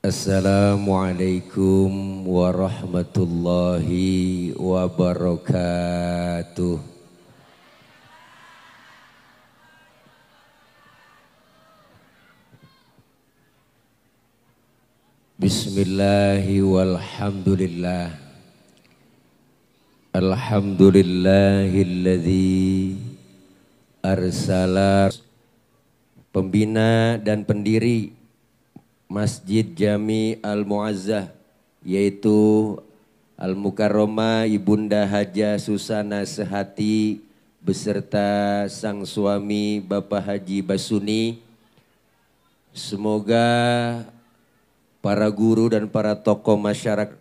Assalamualaikum warahmatullahi wabarakatuh. Bismillahi walhamdulillah. Alhamdulillahilladzi arsala pembina dan pendiri Masjid Jami Al-Muazzah, yaitu Al-Mukarromah Ibunda Hajah Susana Sehati beserta sang suami Bapak Haji Basuni. Semoga para guru dan para tokoh masyarakat.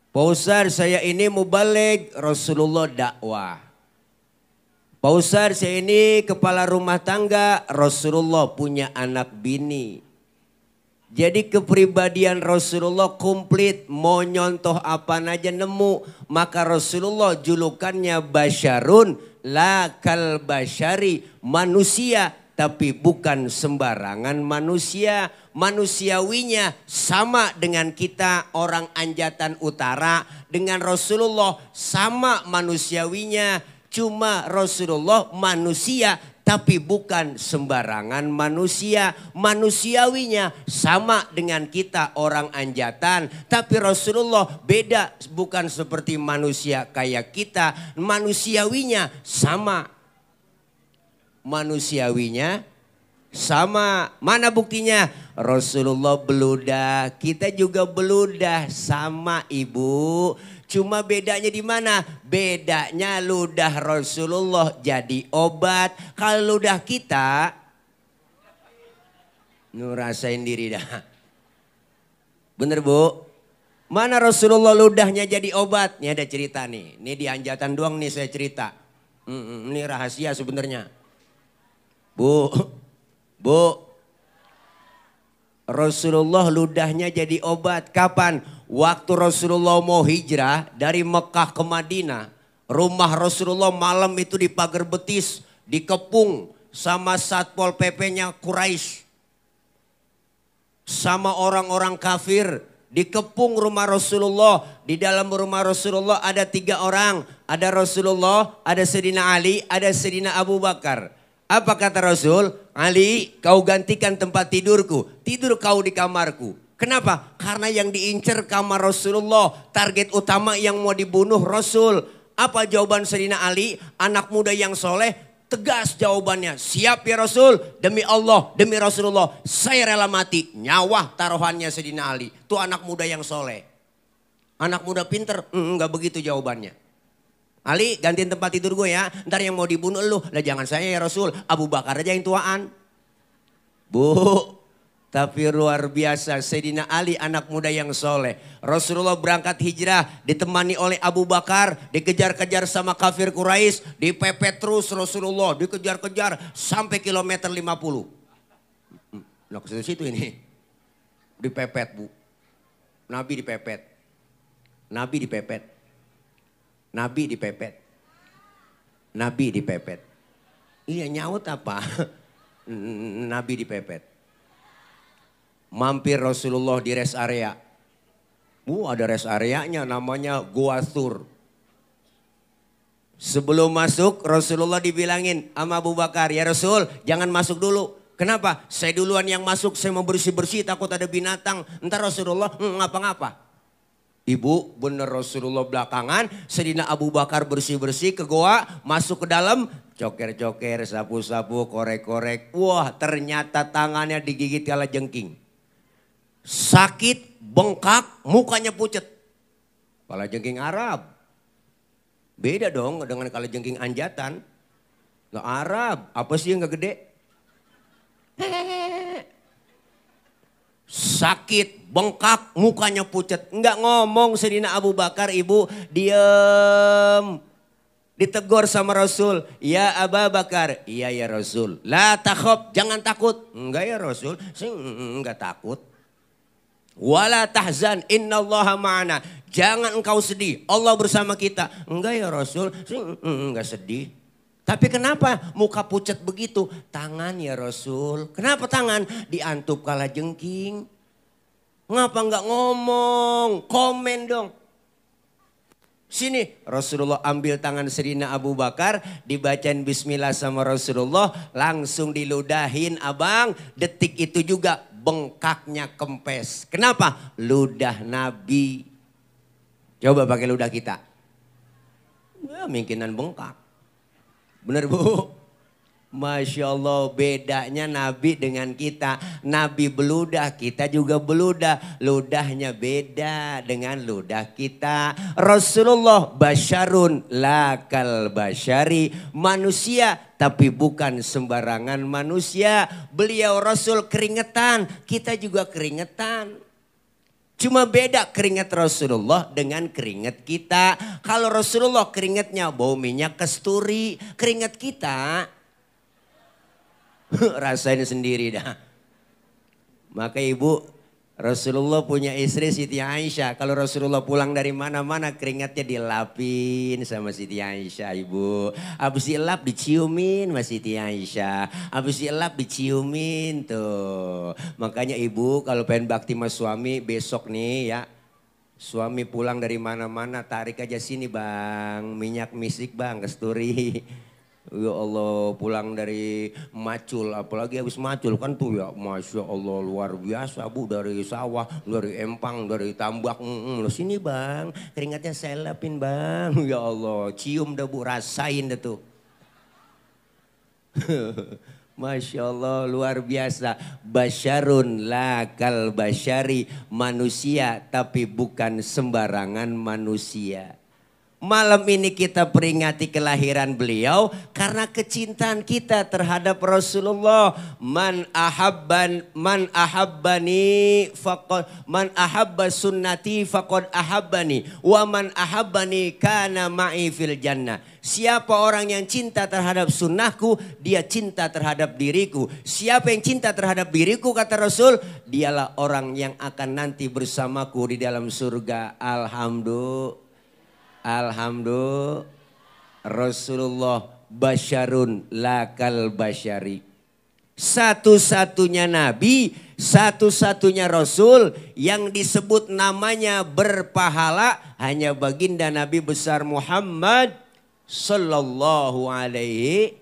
Pak Ustadz, saya ini mubaligh Rasulullah dakwah. Pak Ustadz, saya ini kepala rumah tangga Rasulullah punya anak bini. Jadi kepribadian Rasulullah komplit, mau nyontoh apa aja nemu. Maka Rasulullah julukannya basyarun la kal basyari, manusia tapi bukan sembarangan manusia. Manusiawinya sama dengan kita orang Anjatan Utara, dengan Rasulullah sama manusiawinya. Cuma Rasulullah manusia tapi bukan sembarangan manusia. Manusiawinya sama dengan kita orang Anjatan. Tapi Rasulullah beda, bukan seperti manusia kayak kita. Manusiawinya sama. Manusiawinya sama. Mana buktinya? Rasulullah beludah, kita juga beludah sama ibu. Cuma bedanya di mana? Bedanya ludah Rasulullah jadi obat. Kalau ludah kita, nu rasain diri dah. Bener bu? Mana Rasulullah ludahnya jadi obat? Ini ada cerita nih. Ini di Anjatan doang nih saya cerita. Ini rahasia sebenarnya. Bu, Rasulullah ludahnya jadi obat. Kapan? Waktu Rasulullah mau hijrah dari Mekah ke Madinah. Rumah Rasulullah malam itu di pagar betis, dikepung sama Satpol PP-nya Quraisy. Sama orang-orang kafir. Dikepung rumah Rasulullah. Di dalam rumah Rasulullah ada 3 orang. Ada Rasulullah, ada Sayyidina Ali, ada Sayyidina Abu Bakar. Apa kata Rasul? Ali, kau gantikan tempat tidurku. Tidur kau di kamarku. Kenapa? Karena yang diincar kamar Rasulullah. Target utama yang mau dibunuh Rasul. Apa jawaban Sayyidina Ali? Anak muda yang soleh. Tegas jawabannya. Siap ya Rasul. Demi Allah, demi Rasulullah. Saya rela mati. Nyawa taruhannya Sayyidina Ali. Itu anak muda yang soleh. Anak muda pinter? Enggak begitu jawabannya. Ali, gantiin tempat tidur gue ya. Ntar yang mau dibunuh lu. Lah jangan saya ya Rasul. Abu Bakar aja yang tuaan. Bu, tapi luar biasa. Sayyidina Ali anak muda yang soleh. Rasulullah berangkat hijrah. Ditemani oleh Abu Bakar. Dikejar-kejar sama kafir Quraisy. Dipepet terus Rasulullah. Dikejar-kejar sampai kilometer 50. Nah ke situ ini. Dipepet bu. Nabi dipepet. Nabi dipepet. Nabi dipepet. Nabi dipepet. Iya nyaut apa? Nabi dipepet. Mampir Rasulullah di rest area. Ada rest areanya namanya Gua Thur. Sebelum masuk Rasulullah dibilangin sama Abu Bakar, ya Rasul jangan masuk dulu. Kenapa? Saya duluan yang masuk, saya mau bersih-bersih takut ada binatang. Ntar Rasulullah ngapa-ngapa. Ibu bener Rasulullah belakangan, Sayyidina Abu Bakar bersih-bersih ke goa, masuk ke dalam, coker-coker, sapu-sapu, korek-korek. Wah ternyata tangannya digigit kalajengking. Sakit, bengkak, mukanya pucet. Kalajengking Arab. Beda dong dengan kalajengking Anjatan. Nggak Arab, apa sih yang nggak gede? Sakit, bengkak, mukanya pucat. Enggak ngomong Sayyidina Abu Bakar, ibu diem. Ditegur sama Rasul. Ya Abu Bakar, iya ya Rasul. La takhaf, jangan takut. Enggak ya Rasul, saya enggak takut. Wala tahzan, innallaha ma'ana. Jangan engkau sedih, Allah bersama kita. Enggak ya Rasul, saya enggak sedih. Tapi kenapa muka pucat begitu? Tangan ya Rasul. Kenapa tangan? Diantup kalajengking. Ngapa nggak ngomong? Komen dong. Sini Rasulullah ambil tangan Sayyidina Abu Bakar, dibacain bismillah sama Rasulullah, langsung diludahin abang. Detik itu juga bengkaknya kempes. Kenapa? Ludah Nabi. Coba pakai ludah kita. Ya, mungkinan bengkak. Bener Bu? Masya Allah, bedanya Nabi dengan kita. Nabi beludah, kita juga beludah. Ludahnya beda dengan ludah kita. Rasulullah basyarun lakal basyari. Manusia tapi bukan sembarangan manusia. Beliau Rasul keringetan, kita juga keringetan. Cuma beda keringat Rasulullah dengan keringat kita. Kalau Rasulullah keringatnya bau minyak kasturi. Keringat kita rasain sendiri dah. Maka ibu, Rasulullah punya istri Siti Aisyah. Kalau Rasulullah pulang dari mana-mana keringatnya dilapin sama Siti Aisyah ibu. Habis dilap diciumin sama Siti Aisyah. Habis dilap diciumin tuh. Makanya ibu kalau pengen bakti sama suami besok nih ya. Suami pulang dari mana-mana tarik aja sini bang. Minyak misik bang, kasturi. Ya Allah pulang dari macul, apalagi habis macul kan tuh ya Masya Allah luar biasa Bu, dari sawah, dari empang, dari tambak. Sini bang, keringatnya saya lapin bang. Ya Allah cium dah Bu, rasain dah tuh. Masya Allah luar biasa. Basyarun lakal basyari, manusia tapi bukan sembarangan manusia. Malam ini kita peringati kelahiran beliau karena kecintaan kita terhadap Rasulullah. Man ahabbani faqad man ahabba sunnati faqad ahabbani wa man ahabbani kana ma'i fil jannah. Siapa orang yang cinta terhadap sunnahku, dia cinta terhadap diriku. Siapa yang cinta terhadap diriku, kata Rasul, dialah orang yang akan nanti bersamaku di dalam surga. Alhamdulillah, Rasulullah basyarun lakal basyari. Satu-satunya Nabi, satu-satunya Rasul yang disebut namanya berpahala hanya baginda Nabi besar Muhammad sallallahu alaihi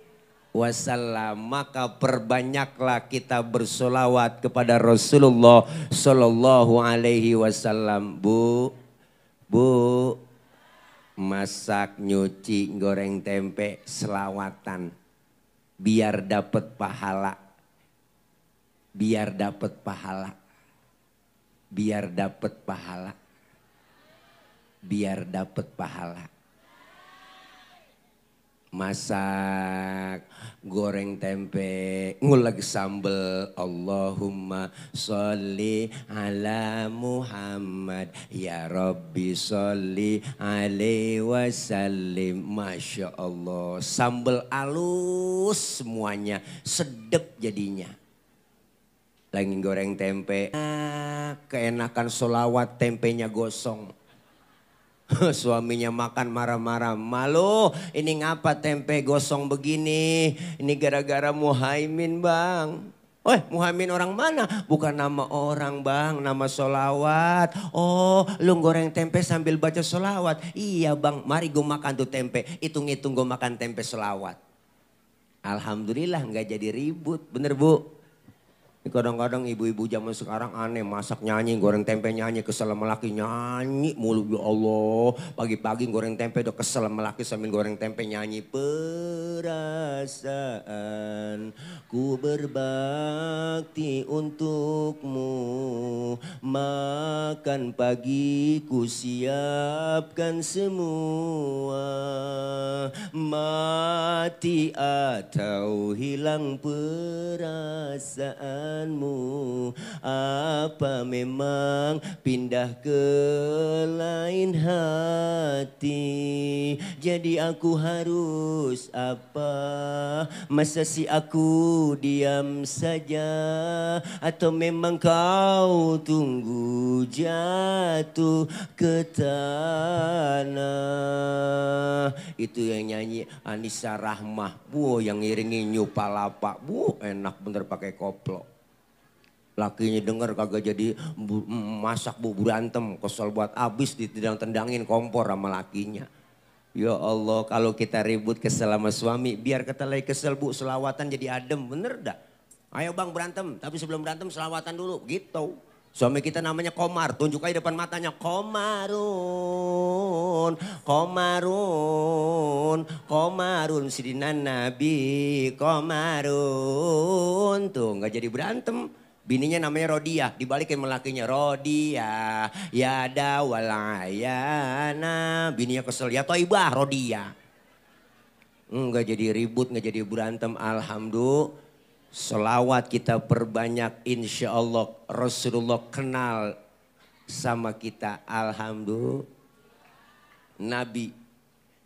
wasallam. Maka perbanyaklah kita bersolawat kepada Rasulullah sallallahu alaihi wasallam. Bu, masak, nyuci, goreng tempe, selawatan. Biar dapat pahala. Biar dapat pahala. Biar dapat pahala. Biar dapat pahala. Masak, goreng tempe, nguleg sambel. Allahumma sholli ala Muhammad. Ya Rabbi sholli alaihi wasallim. Masya Allah. Sambel halus semuanya. Sedep jadinya. Lagi goreng tempe. Keenakan solawat tempenya gosong. Suaminya makan marah-marah. Malu ini ngapa tempe gosong begini? Ini gara-gara Muhaimin bang. Muhaimin orang mana? Bukan nama orang bang, nama solawat. Oh lu goreng tempe sambil baca solawat. Iya bang, mari gue makan tuh tempe. Hitung-hitung gue makan tempe solawat. Alhamdulillah nggak jadi ribut, bener Bu? Kadang-kadang ibu-ibu zaman sekarang aneh, masak nyanyi, goreng tempe nyanyi, kesel sama laki nyanyi mulu. Ya Allah, pagi-pagi goreng tempe udah kesel sama laki sambil goreng tempe nyanyi. Perasaan ku berbakti untukmu, makan pagi ku siapkan semua, mati atau hilang perasaan. Apa memang pindah ke lain hati? Jadi aku harus apa? Masa si aku diam saja? Atau memang kau tunggu jatuh ke tanah? Itu yang nyanyi Anissa Rahmah. Bu yang ngiringi Nyupalapa. Bu enak bener pakai koplo. Lakinya denger kagak jadi masak bu, berantem. Kesel buat abis ditendang-tendangin kompor sama lakinya. Ya Allah, kalau kita ribut kesel sama suami, biar kita lagi kesel bu, selawatan jadi adem, bener dah. Ayo bang berantem, tapi sebelum berantem selawatan dulu, gitu. Suami kita namanya Komar, tunjuk aja depan matanya, Komarun, Komarun, Komarun, Sidina Nabi, Komarun. Tuh nggak jadi berantem. Bininya namanya Rodia, dibalikin melakinya Rodia, ya dawalayana. Bininya kesel, ya toibah Rodia. Nggak jadi ribut, nggak jadi berantem, alhamdulillah. Selawat kita perbanyak, insya Allah Rasulullah kenal sama kita, alhamdulillah. Nabi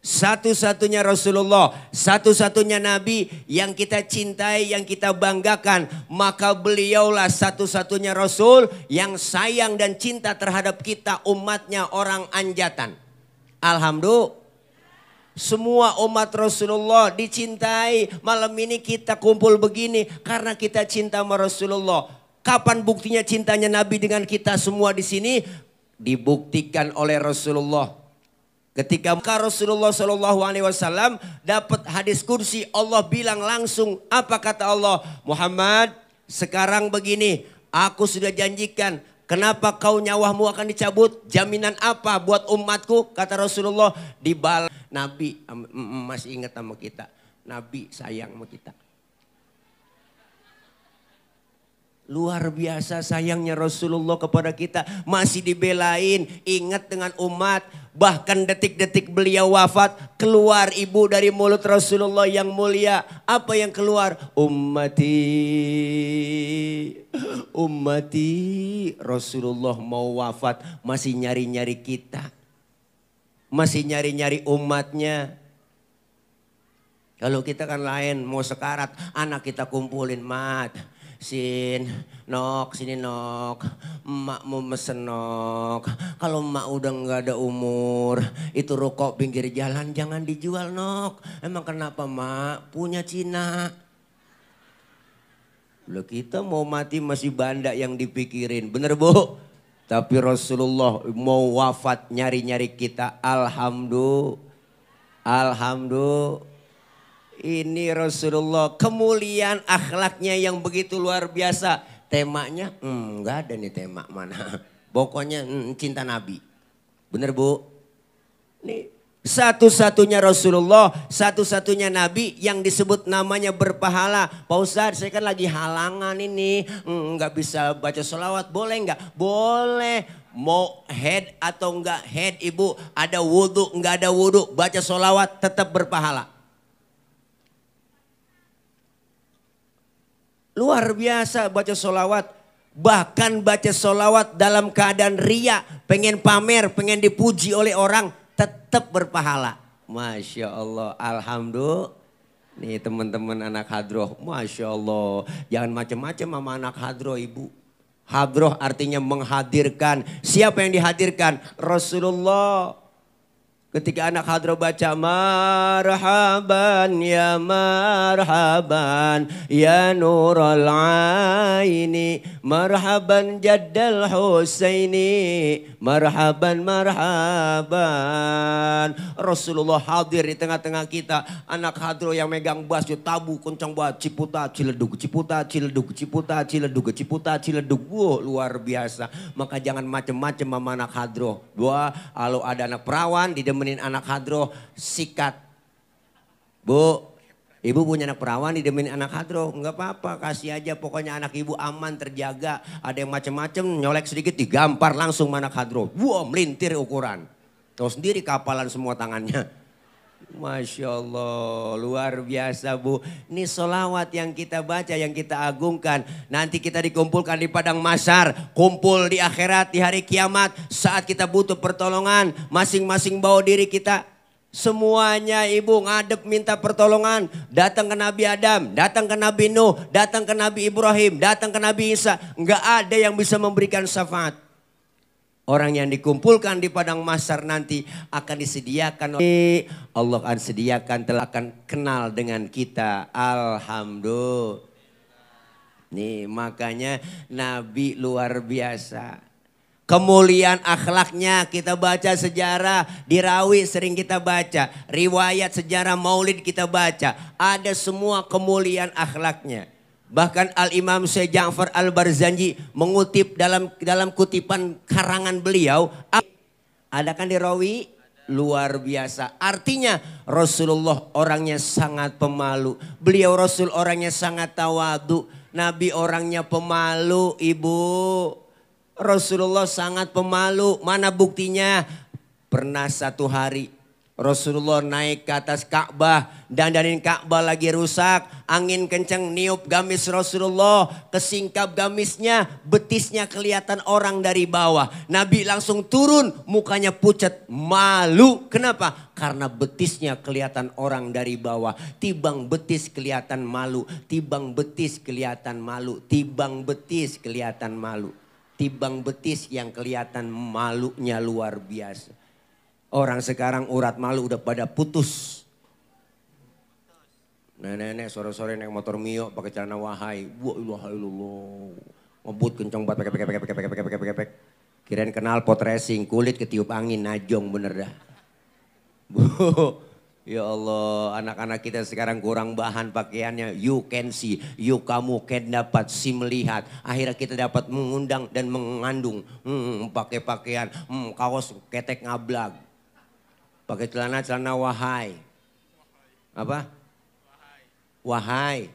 satu-satunya Rasulullah, satu-satunya Nabi yang kita cintai, yang kita banggakan. Maka beliaulah satu-satunya Rasul yang sayang dan cinta terhadap kita, umatnya, orang anjatan. Alhamdulillah. Semua umat Rasulullah dicintai. Malam ini kita kumpul begini karena kita cinta sama Rasulullah. Kapan buktinya cintanya Nabi dengan kita semua di sini? Dibuktikan oleh Rasulullah. Ketika Rasulullah SAW dapat hadis kursi, Allah bilang langsung, apa kata Allah? Muhammad, sekarang begini, aku sudah janjikan. Kenapa kau nyawamu akan dicabut? Jaminan apa buat umatku? Kata Rasulullah, dibalas. Nabi masih ingat sama kita. Nabi sayang sama kita. Luar biasa sayangnya Rasulullah kepada kita. Masih dibelain, ingat dengan umat. Bahkan detik-detik beliau wafat, keluar ibu dari mulut Rasulullah yang mulia. Apa yang keluar? Ummati, ummati. Rasulullah mau wafat, masih nyari-nyari kita. Masih nyari-nyari umatnya. Kalau kita kan lain, mau sekarat, anak kita kumpulin, mat. Sin, nok, sini nok, emak mau mesen nok. Kalau emak udah nggak ada umur, itu rokok pinggir jalan jangan dijual nok. Emang kenapa mak? Punya Cina. Loh kita mau mati masih banda yang dipikirin, bener bu? Tapi Rasulullah mau wafat nyari-nyari kita, alhamdulillah, alhamdulillah. Ini Rasulullah, kemuliaan akhlaknya yang begitu luar biasa. Temanya, enggak ada nih tema mana. Pokoknya cinta Nabi. Bener bu? Nih satu-satunya Rasulullah, satu-satunya Nabi yang disebut namanya berpahala. Pak Ustadz saya kan lagi halangan ini, nggak bisa baca sholawat, boleh nggak? Boleh. Mau head atau enggak head ibu, ada wudhu, enggak ada wudhu, baca sholawat tetap berpahala. Luar biasa baca sholawat. Bahkan baca sholawat dalam keadaan ria, pengen pamer, pengen dipuji oleh orang, tetap berpahala. Masya Allah, alhamdulillah. Nih teman-teman anak hadroh, Masya Allah. Jangan macam-macam sama anak hadroh ibu. Hadroh artinya menghadirkan. Siapa yang dihadirkan? Rasulullah. Ketika anak hadroh baca marhaban ya marhaban ya nurul aini marhaban jaddal husaini marhaban marhaban. Rasulullah hadir di tengah-tengah kita. Anak hadroh yang megang bass tabu kencang banget, ciputa ciledug ciputa ciledug ciputa ciledug ciputa ciledug. Wow, luar biasa. Maka jangan macem-macem sama anak hadroh. Kalau ada anak perawan didemenin anak hadroh, sikat. Bu, ibu punya anak perawan didemenin anak hadroh, enggak apa-apa, kasih aja, pokoknya anak ibu aman, terjaga. Ada yang macam-macam, nyolek sedikit digampar langsung sama anak hadroh. Wow, melintir ukuran. Tahu sendiri kapalan semua tangannya. Masya Allah, luar biasa bu. Ini sholawat yang kita baca, yang kita agungkan. Nanti kita dikumpulkan di padang mahsyar, kumpul di akhirat, di hari kiamat. Saat kita butuh pertolongan, masing-masing bawa diri kita. Semuanya ibu ngadep minta pertolongan. Datang ke Nabi Adam, datang ke Nabi Nuh, datang ke Nabi Ibrahim, datang ke Nabi Isa. Enggak ada yang bisa memberikan syafaat. Orang yang dikumpulkan di padang mahsyar nanti akan disediakan oleh Allah, akan sediakan, telah akan kenal dengan kita. Alhamdulillah. Nih makanya Nabi luar biasa. Kemuliaan akhlaknya kita baca sejarah di Rawi sering kita baca. Riwayat sejarah maulid kita baca. Ada semua kemuliaan akhlaknya. Bahkan Al-Imam Syekh Ja'far Al-Barzanji mengutip dalam kutipan karangan beliau. Ada kan di Rawi? Luar biasa. Artinya Rasulullah orangnya sangat pemalu. Beliau Rasul orangnya sangat tawadu. Nabi orangnya pemalu ibu. Rasulullah sangat pemalu. Mana buktinya? Pernah satu hari Rasulullah naik ke atas Ka'bah. Dandanin Ka'bah lagi rusak. Angin kencang niup gamis Rasulullah. Kesingkap gamisnya. Betisnya kelihatan orang dari bawah. Nabi langsung turun. Mukanya pucat. Malu. Kenapa? Karena betisnya kelihatan orang dari bawah. Tibang betis kelihatan malu. Tibang betis kelihatan malu. Tibang betis kelihatan malu. Tibang betis yang kelihatan malunya luar biasa. Orang sekarang urat malu udah pada putus. Nenek-nenek sore-sore naik motor Mio pakai celana wahai. Wa ilaha illallah. Ngebut kencang banget pek. Kirain kenal pot racing, kulit ketiup angin, najong bener dah. Bu, ya Allah, anak-anak kita sekarang kurang bahan pakaiannya. You can see, kamu can dapat, si melihat. Akhirnya kita dapat mengundang dan mengandung. Pakai pakaian, kaos ketek ngablag. Pakai celana wahai. Apa? Wahai.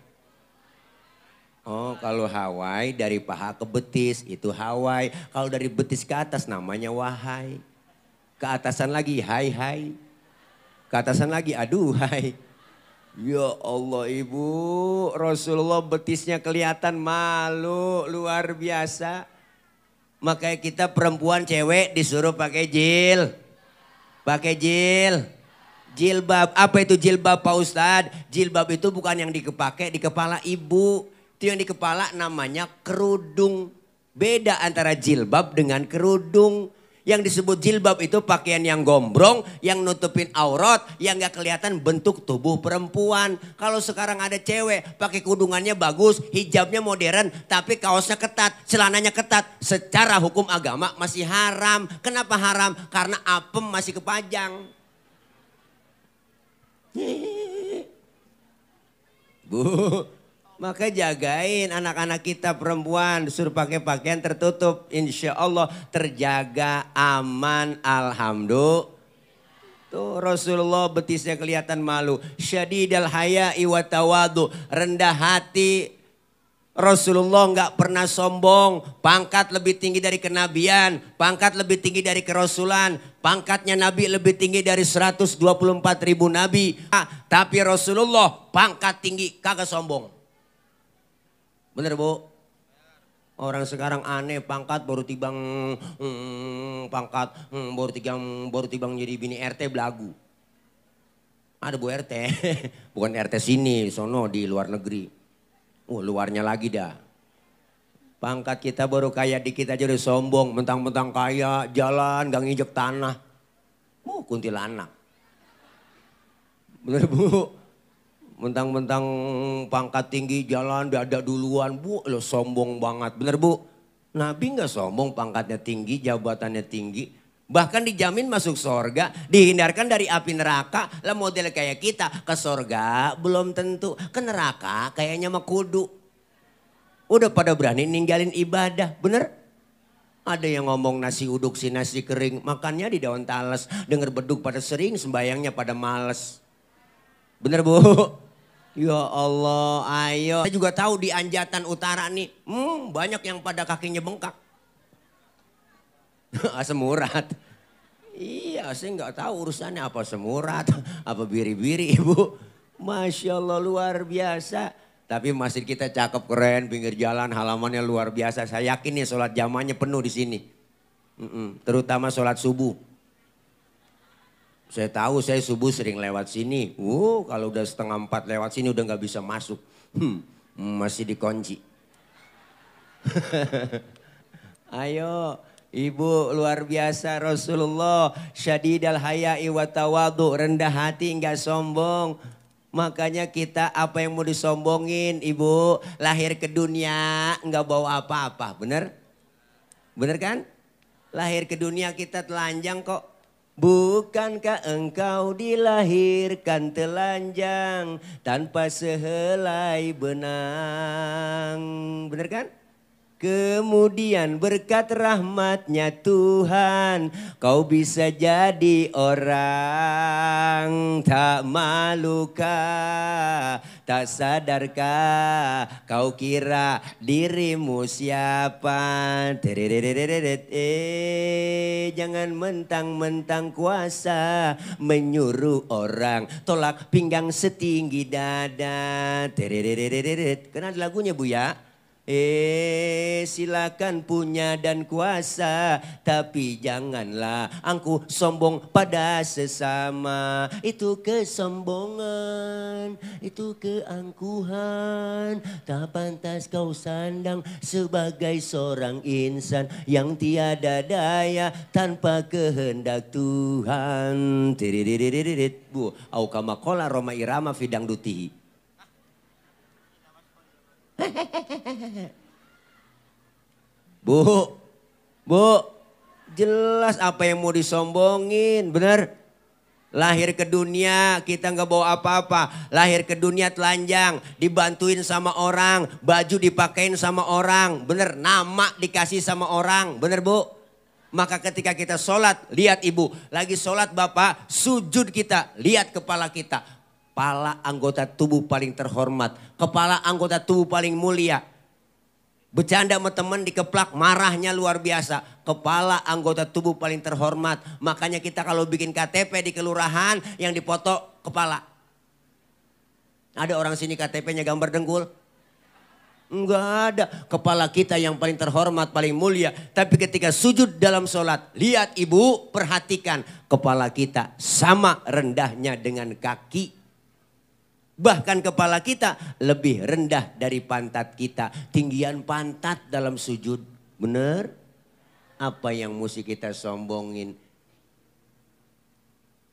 Oh, kalau Hawaii dari paha ke betis itu Hawaii. Kalau dari betis ke atas namanya wahai. Keatasan lagi hai. Keatasan lagi aduhai. Ya Allah ibu, Rasulullah betisnya kelihatan malu luar biasa. Makanya kita perempuan cewek disuruh pakai jilbab. Apa itu jilbab Pak Ustadz? Jilbab itu bukan yang dipakai di kepala ibu. Itu yang di kepala namanya kerudung. Beda antara jilbab dengan kerudung. Yang disebut jilbab itu pakaian yang gombrong, yang nutupin aurat, yang gak kelihatan bentuk tubuh perempuan. Kalau sekarang ada cewek pakai kudungannya bagus, hijabnya modern, tapi kaosnya ketat, celananya ketat. Secara hukum agama masih haram. Kenapa haram? Karena apem masih kepajang. Bu, maka jagain anak-anak kita perempuan suruh pakai pakaian tertutup. Insya Allah terjaga aman alhamdulillah. Tuh Rasulullah betisnya kelihatan malu. Syadidal haya'i wa tawadu. Rendah hati. Rasulullah nggak pernah sombong. Pangkat lebih tinggi dari kenabian. Pangkat lebih tinggi dari kerasulan. Pangkatnya Nabi lebih tinggi dari 124.000 Nabi. Tapi Rasulullah pangkat tinggi kagak sombong. Bener bu? Orang sekarang aneh pangkat baru tibang baru tibang jadi bini RT belagu. Ada bu RT, bukan RT sini, sono di luar negeri. Luarnya lagi dah. Pangkat kita baru kaya dikit aja udah sombong, mentang-mentang kaya, jalan gak nginjek tanah. Kuntilanak. Bener bu? Mentang-mentang pangkat tinggi jalan dada duluan, bu lo sombong banget. Bener bu? Nabi gak sombong pangkatnya tinggi, jabatannya tinggi. Bahkan dijamin masuk sorga, dihindarkan dari api neraka. Lah model kayak kita ke sorga belum tentu, ke neraka kayaknya mah kudu. Udah pada berani ninggalin ibadah, bener? Ada yang ngomong nasi uduk si nasi kering, makannya di daun talas. Denger beduk pada sering, sembayangnya pada males. Bener bu? Ya Allah, ayo. Saya juga tahu di Anjatan Utara nih, banyak yang pada kakinya bengkak. Asam urat. Iya, saya nggak tahu urusannya apa asam urat, apa biri-biri ibu. Masya Allah luar biasa. Tapi masjid kita cakep keren, pinggir jalan halamannya luar biasa. Saya yakin nih sholat jamaahnya penuh di sini. Terutama sholat subuh. Saya tahu saya subuh sering lewat sini. Kalau udah 3:30 lewat sini udah nggak bisa masuk. Masih dikunci. Ayo ibu luar biasa Rasulullah. Syadidal haya'i wa tawadu. Rendah hati nggak sombong. Makanya kita apa yang mau disombongin ibu. Lahir ke dunia nggak bawa apa-apa. Bener? Bener kan? Lahir ke dunia kita telanjang kok. Bukankah engkau dilahirkan telanjang tanpa sehelai benang. Bener kan? Kemudian berkat rahmatnya Tuhan kau bisa jadi orang. Tak malukah, tak sadarkah kau kira dirimu siapa. Jangan mentang-mentang kuasa menyuruh orang tolak pinggang setinggi dada. Kenal lagunya Bu ya? Silakan punya dan kuasa, tapi janganlah angkuh sombong pada sesama. Itu kesombongan, itu keangkuhan. Tak pantas kau sandang sebagai seorang insan yang tiada daya tanpa kehendak Tuhan. Bu, au kama qala Roma Irama fidang dutihi. Bu, jelas apa yang mau disombongin, bener? Lahir ke dunia kita nggak bawa apa-apa, lahir ke dunia telanjang, dibantuin sama orang, baju dipakein sama orang, bener? Nama dikasih sama orang, bener Bu? Maka ketika kita sholat, lihat ibu, lagi sholat bapak, sujud kita, lihat kepala kita. Kepala anggota tubuh paling terhormat, kepala anggota tubuh paling mulia. Bercanda sama teman dikeplak, marahnya luar biasa. Kepala anggota tubuh paling terhormat. Makanya kita kalau bikin KTP di kelurahan yang dipoto kepala. Ada orang sini KTP-nya gambar dengkul? Enggak ada. Kepala kita yang paling terhormat, paling mulia. Tapi ketika sujud dalam sholat, lihat ibu, perhatikan. Kepala kita sama rendahnya dengan kaki. Bahkan kepala kita lebih rendah dari pantat kita. Tinggian pantat dalam sujud. Bener? Apa yang mesti kita sombongin?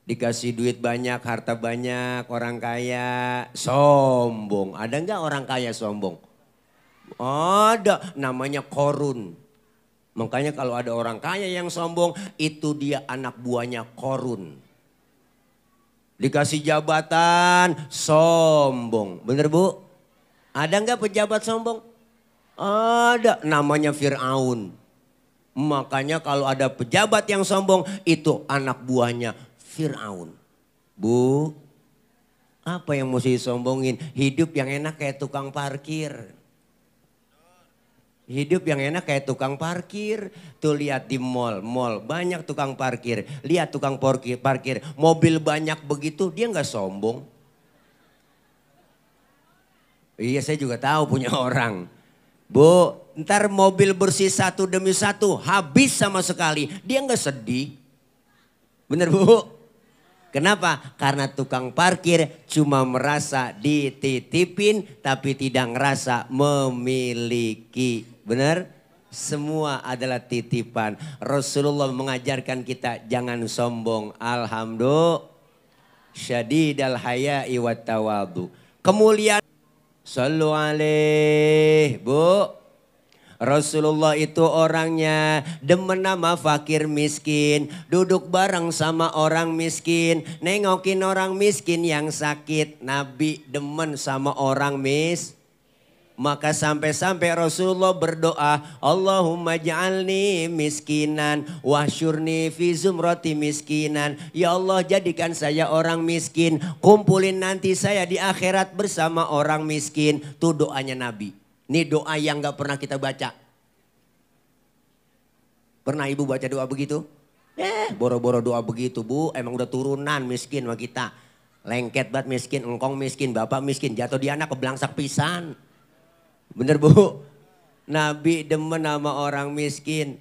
Dikasih duit banyak, harta banyak, orang kaya. Sombong. Ada nggak orang kaya sombong? Ada. Namanya korun. Makanya kalau ada orang kaya yang sombong, itu dia anak buahnya korun. Dikasih jabatan, sombong. Bener Bu? Ada nggak pejabat sombong? Ada, namanya Fir'aun. Makanya kalau ada pejabat yang sombong, itu anak buahnya Fir'aun. Bu, apa yang mesti disombongin? Hidup yang enak kayak tukang parkir. Hidup yang enak kayak tukang parkir. Tuh lihat di mall banyak tukang parkir. Lihat tukang parkir, mobil banyak begitu, dia nggak sombong. Iya saya juga tahu punya orang. Bu, ntar mobil bersih satu demi satu, habis sama sekali. Dia nggak sedih. Bener Bu? Kenapa? Karena tukang parkir cuma merasa dititipin tapi tidak ngerasa memiliki. Benar? Semua adalah titipan. Rasulullah mengajarkan kita jangan sombong. Alhamdulillah. Syadidal haya'i wat tawadu. Kemuliaan. Sallu alaih. Bu. Rasulullah itu orangnya demen nama fakir miskin. Duduk bareng sama orang miskin. Nengokin orang miskin yang sakit. Nabi demen sama orang miskin. Maka sampai-sampai Rasulullah berdoa, Allahumma ja'alni miskinan, wahsyurni fi zumrati miskinan. Ya Allah jadikan saya orang miskin, kumpulin nanti saya di akhirat bersama orang miskin. Itu doanya Nabi. Ini doa yang gak pernah kita baca. Pernah ibu baca doa begitu? Boro-boro doa begitu Bu, emang udah turunan miskin sama kita. Lengket banget miskin, engkong miskin, bapak miskin, jatuh di anak kebelangsak pisan. Bener Bu? Nabi demen sama orang miskin.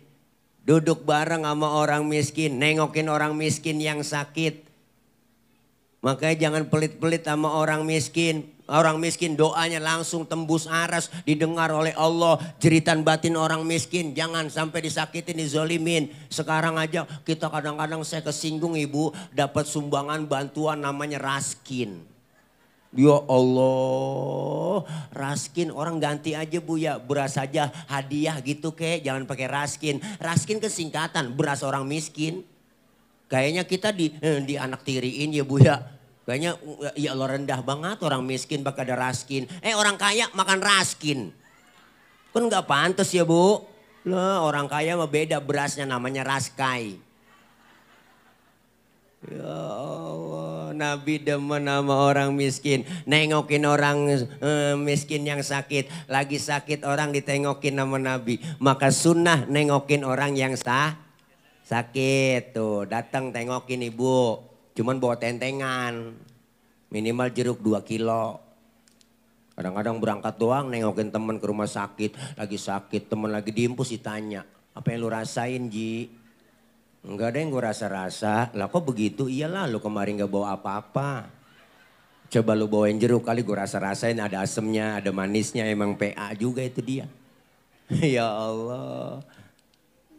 Duduk bareng sama orang miskin. Nengokin orang miskin yang sakit. Makanya jangan pelit-pelit sama orang miskin. Orang miskin doanya langsung tembus aras. Didengar oleh Allah. Jeritan batin orang miskin. Jangan sampai disakitin, dizolimin. Sekarang aja kita kadang-kadang saya kesinggung ibu. Dapat sumbangan bantuan namanya raskin. Ya Allah, raskin orang ganti aja Bu ya, beras aja hadiah gitu kek, jangan pakai raskin. Raskin kesingkatan, beras orang miskin. Kayaknya kita di anak tiriin ya Bu ya. Kayaknya ya Allah rendah banget orang miskin pakai ada raskin. Orang kaya makan raskin. Kan nggak pantas ya Bu. Lah orang kaya mah beda berasnya namanya raskai. Ya Allah, Nabi demen sama orang miskin. Nengokin orang miskin yang sakit. Lagi sakit orang ditengokin sama Nabi. Maka sunnah nengokin orang yang sakit. Tuh datang tengokin ibu. Cuman bawa tentengan. Minimal jeruk 2 kilo. Kadang-kadang berangkat doang nengokin temen ke rumah sakit. Lagi sakit, temen lagi diimpus ditanya. Apa yang lu rasain Ji? Enggak ada yang gue rasa-rasa. Lah kok begitu? Iyalah lu kemarin gak bawa apa-apa. Coba lu bawain jeruk kali gue rasa-rasain ada asemnya, ada manisnya. Emang PA juga itu dia. Ya Allah.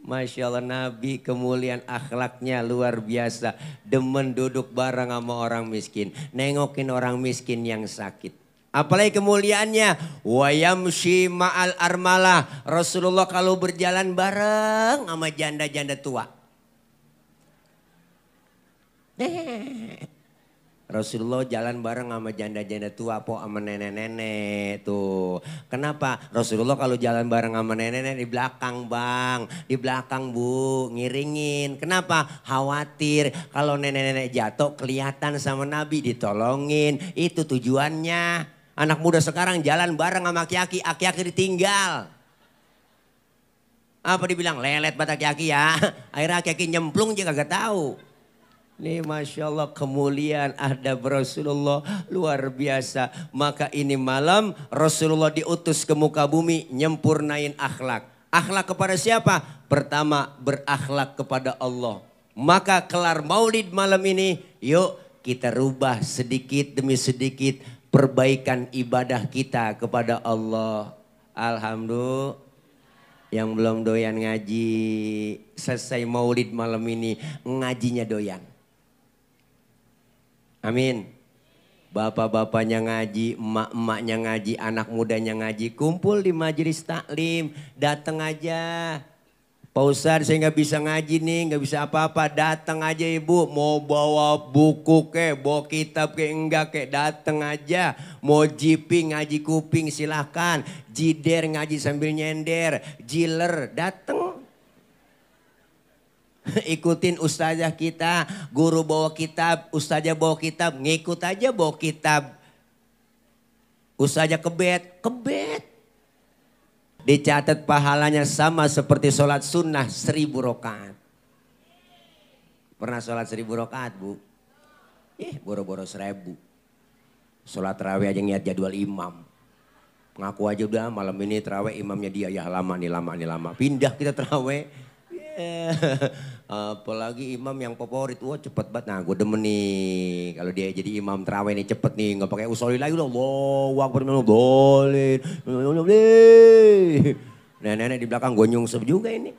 Masya Allah Nabi kemuliaan akhlaknya luar biasa. Demen duduk bareng sama orang miskin. Nengokin orang miskin yang sakit. Apalagi kemuliaannya. Wa yamshi ma'al armalah. Rasulullah kalau berjalan bareng sama janda-janda tua. Rasulullah jalan bareng sama janda-janda tua po sama nenek-nenek tuh. Kenapa? Rasulullah kalau jalan bareng sama nenek-nenek di belakang bang. Di belakang bu ngiringin. Kenapa? Khawatir kalau nenek-nenek jatuh kelihatan sama Nabi ditolongin. Itu tujuannya. Anak muda sekarang jalan bareng sama aki-aki. Aki-aki ditinggal. Apa dibilang? Lelet bat aki-aki ya. Akhirnya aki-aki nyemplung juga kagak tahu. Nih Masya Allah kemuliaan adab Rasulullah luar biasa. Maka ini malam Rasulullah diutus ke muka bumi nyempurnain akhlak. Akhlak kepada siapa? Pertama berakhlak kepada Allah. Maka kelar maulid malam ini yuk kita rubah sedikit demi sedikit perbaikan ibadah kita kepada Allah. Alhamdulillah. Yang belum doyan ngaji selesai maulid malam ini ngajinya doyan. Amin. Bapak-bapaknya ngaji, emak-emaknya ngaji, anak mudanya ngaji. Kumpul di majelis taklim. Datang aja. Pak Ustadz saya gak bisa ngaji nih, gak bisa apa-apa. Datang aja ibu. Mau bawa buku kek, bawa kitab kek, enggak kek. Datang aja. Mau jiping, ngaji kuping silahkan. Jider ngaji sambil nyender. Jiler datang. Ikutin ustazah kita, guru bawa kitab, ustazah bawa kitab, ngikut aja bawa kitab. Ustazah kebet. Dicatat pahalanya sama seperti sholat sunnah 1000 rakaat. Pernah sholat 1000 rakaat bu? Boro-boro 1000. Sholat terawih aja ngeliat jadwal imam. Ngaku aja udah malam ini terawih imamnya dia, ya lama. Pindah kita terawih. Apalagi imam yang favorit, wah cepet banget. Nah gue demen nih kalau dia jadi imam terawih nih cepet nih, nggak pakai usolli lagi loh. Allahu Akbar boleh. Nenek di belakang gue nyungsep juga ini.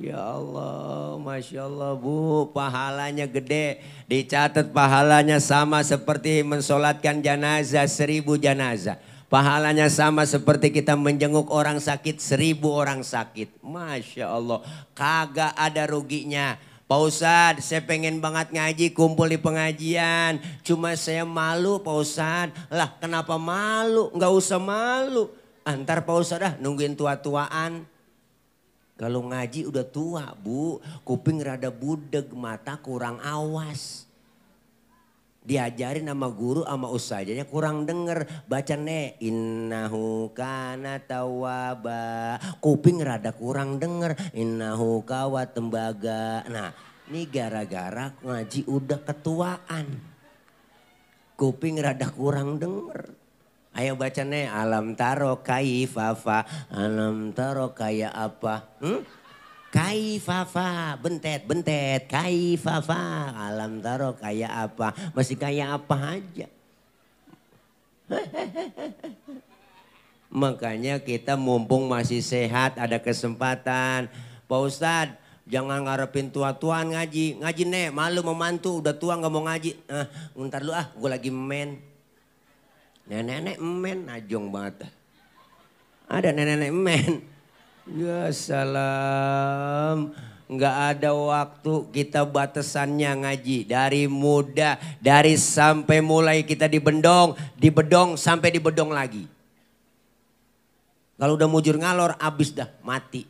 Ya Allah, Masya Allah bu, pahalanya gede. Dicatat pahalanya sama seperti mensolatkan jenazah 1000 jenazah. Pahalanya sama seperti kita menjenguk orang sakit 1000 orang sakit. Masya Allah, kagak ada ruginya. Pak Ustadz, saya pengen banget ngaji, kumpul di pengajian. Cuma saya malu Pak Ustadz. Lah kenapa malu? Nggak usah malu. Antar Pak Ustadz nungguin tua-tuaan. Kalau ngaji udah tua bu, kuping rada budeg, mata kurang awas. Diajarin sama guru sama ustazahnya kurang denger. Baca nih innahu kana tawwaba. Kuping rada kurang denger. Innahu kawat tembaga. Nah ini gara-gara ngaji udah ketuaan. Kuping rada kurang denger. Ayo baca nih alam taro kaifafa. Alam taro kayak apa? Kaifafa, bentet, kaifafa, alam taro kayak apa, masih kayak apa aja. Makanya kita mumpung masih sehat, ada kesempatan. Pak Ustadz, jangan ngarepin tua-tuaan ngaji nek, malu memantu, udah tua gak mau ngaji. Ntar lu gue lagi main. Nenek-nenek emen najong banget. Ada nenek-nenek emen. Ya salam. Nggak ada waktu, kita batasannya ngaji. Dari muda, dari sampai mulai kita di bedong sampai di bedong lagi. Kalau udah mujur ngalor, abis dah, mati.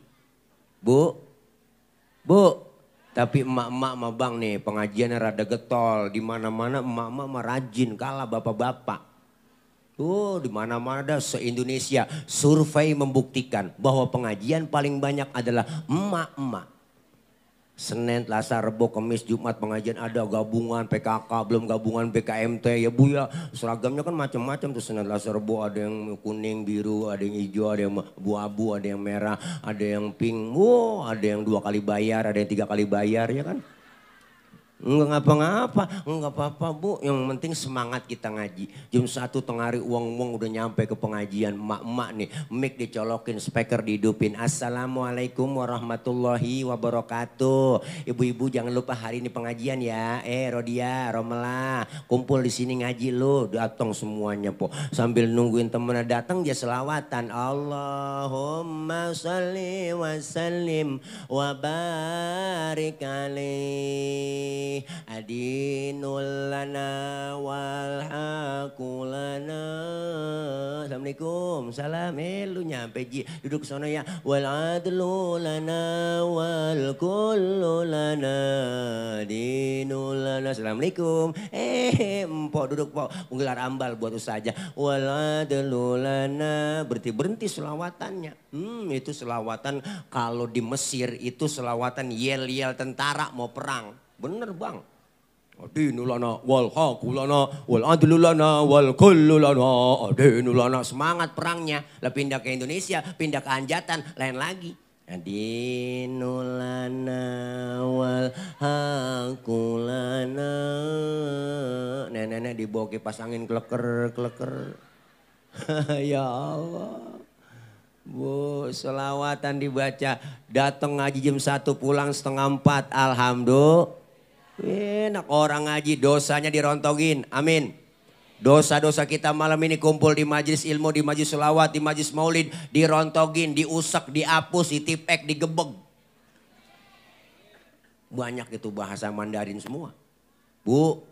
Bu. Tapi emak-emak mah bang nih, pengajiannya rada getol. Di mana-mana emak-emak mah rajin, kalah bapak-bapak. Tuh di mana-mana dah se-Indonesia. Survei membuktikan bahwa pengajian paling banyak adalah emak-emak. Senin, Selasa, Rebo, Kamis, Jumat pengajian ada, gabungan PKK, belum gabungan PKMT ya Bu ya. Seragamnya kan macam-macam tuh Senin, Selasa, Rebo, ada yang kuning, biru, ada yang hijau, ada yang abu-abu, ada yang merah, ada yang pink. Ada yang 2 kali bayar, ada yang 3 kali bayar ya kan. Enggak ngapa-ngapa, enggak apa-apa Bu. Yang penting semangat kita ngaji. Jam 1 tengah hari uang-uang udah nyampe ke pengajian. Emak-emak nih, mic dicolokin, speaker dihidupin. Assalamualaikum warahmatullahi wabarakatuh. Ibu-ibu jangan lupa hari ini pengajian ya. Rodia, Romela, kumpul di sini ngaji lo. Datang semuanya po. Sambil nungguin temennya datang dia selawatan. Allahumma sholli wa sallim wa barik alaih. Adinul lana wal hakulana. Assalamualaikum. Salam. Lu nyampe ji. Duduk sana ya. Wal adlu lana wal kullu lana. Adinul lana. Assalamualaikum. Empok duduk pok. Menggelar ambal buat saja. Wal adlu lana. Berhenti selawatannya. Itu selawatan kalau di Mesir itu selawatan yel-yel tentara mau perang. Bener bang. Adinulana wal hakulana wal adlulana wal kullulana. Adinulana semangat perangnya. Lah pindah ke Indonesia, pindah ke Anjatan, lain lagi. Adinulana wal hakulana. Nenek-nenek dibawa kipas angin kleker. Ya Allah. Bu, selawatan dibaca. Datang ngaji jam 1 pulang 3:30. Alhamdulillah. Enak orang ngaji dosanya dirontogin. Amin. Dosa-dosa kita malam ini kumpul di majelis ilmu, di majelis selawat, di majelis maulid. Dirontogin, diusek, dihapus, ditipek, digebeg. Banyak itu bahasa Mandarin semua. Bu.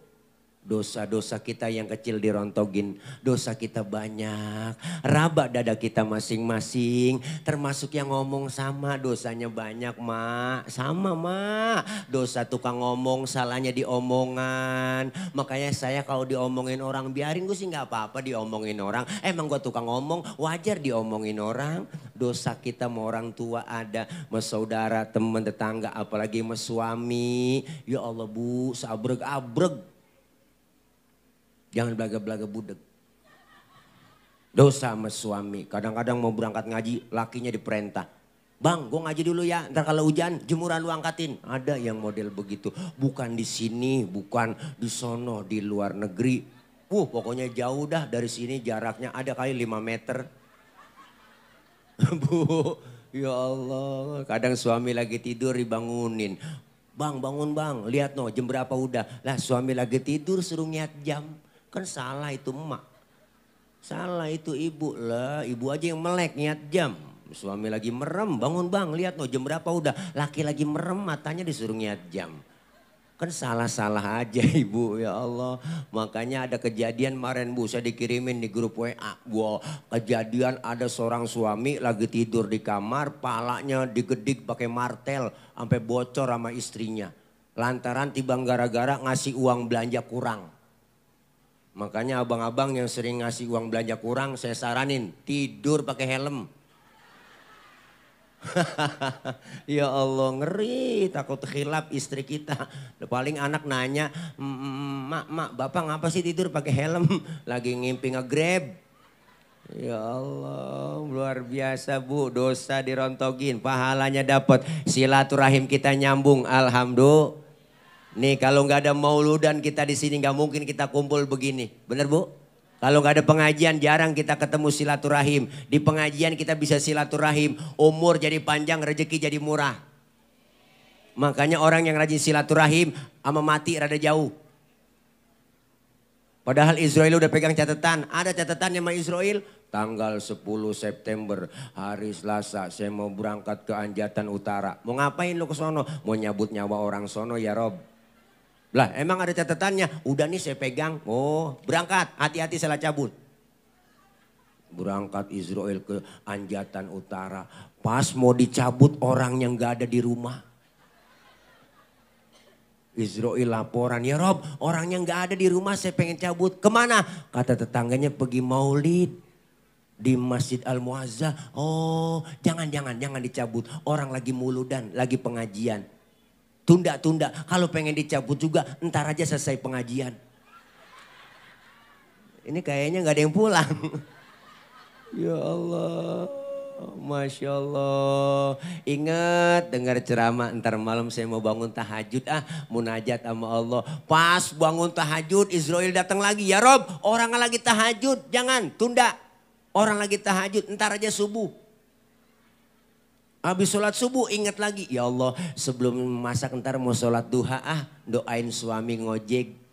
Dosa-dosa kita yang kecil dirontogin. Dosa kita banyak. Raba dada kita masing-masing. Termasuk yang ngomong sama dosanya banyak mak. Sama mak. Dosa tukang ngomong salahnya di omongan. Makanya saya kalau diomongin orang biarin gue sih gak apa-apa diomongin orang. Emang gue tukang ngomong wajar diomongin orang. Dosa kita sama orang tua ada. Sama saudara, teman, tetangga. Apalagi sama suami. Ya Allah bu sabreg-abreg. Jangan belaga-belaga budeg. Dosa sama suami. Kadang-kadang mau berangkat ngaji, lakinya diperintah. Bang, gue ngaji dulu ya. Ntar kalau hujan, jemuran lu angkatin. Ada yang model begitu. Bukan di sini, bukan di sono, di luar negeri. Pokoknya jauh dah dari sini jaraknya ada kali 5 meter. Bu, ya Allah. Kadang suami lagi tidur dibangunin. Bang, bangun bang. Lihat no, jam berapa udah. Lah suami lagi tidur suruh ngiat jam. Kan salah itu emak. Salah itu ibu lah. Ibu aja yang melek niat jam. Suami lagi merem. Bangun bang lihat no jam berapa udah. Laki lagi merem matanya disuruh niat jam. Kan salah-salah aja ibu ya Allah. Makanya ada kejadian kemarin bu. Saya dikirimin di grup WA. Wow, kejadian ada seorang suami lagi tidur di kamar. Palanya digedik pakai martel. Sampai bocor sama istrinya. Lantaran tibang gara-gara ngasih uang belanja kurang. Makanya abang-abang yang sering ngasih uang belanja kurang saya saranin tidur pakai helm. Ya Allah ngeri takut khilaf istri kita. Paling anak nanya, mak bapak ngapa sih tidur pakai helm? Lagi ngimpi nge-grab. Ya Allah luar biasa bu dosa dirontogin pahalanya dapat. Silaturahim kita nyambung alhamdulillah. Nih kalau nggak ada mauludan kita di sini nggak mungkin kita kumpul begini, bener bu? Kalau nggak ada pengajian jarang kita ketemu silaturahim. Di pengajian kita bisa silaturahim, umur jadi panjang, rezeki jadi murah. Makanya orang yang rajin silaturahim sama mati rada jauh. Padahal Israel udah pegang catatan. Ada catatannya sama Israel. Tanggal 10 September hari Selasa saya mau berangkat ke Anjatan Utara. Mau ngapain lu ke sono? Mau nyabut nyawa orang sono ya Rob. Lah emang ada catatannya. Udah nih saya pegang. Oh berangkat. Hati-hati salah cabut. Berangkat Israel ke Anjatan Utara. Pas mau dicabut orang yang gak ada di rumah. Israel laporan, ya Rob orang yang gak ada di rumah saya pengen cabut. Kemana? Kata tetangganya pergi maulid di Masjid Al-Muazzah. Oh jangan dicabut. Orang lagi muludan, lagi pengajian. Tunda. Kalau pengen dicabut juga ntar aja selesai pengajian. Ini kayaknya gak ada yang pulang. Ya Allah. Masya Allah. Ingat dengar ceramah ntar malam saya mau bangun tahajud munajat sama Allah. Pas bangun tahajud Israel datang lagi. Ya Rob orang lagi tahajud jangan tunda. Orang lagi tahajud ntar aja subuh. Habis sholat subuh ingat lagi. Ya Allah sebelum masak ntar mau sholat duha doain suami ngojek.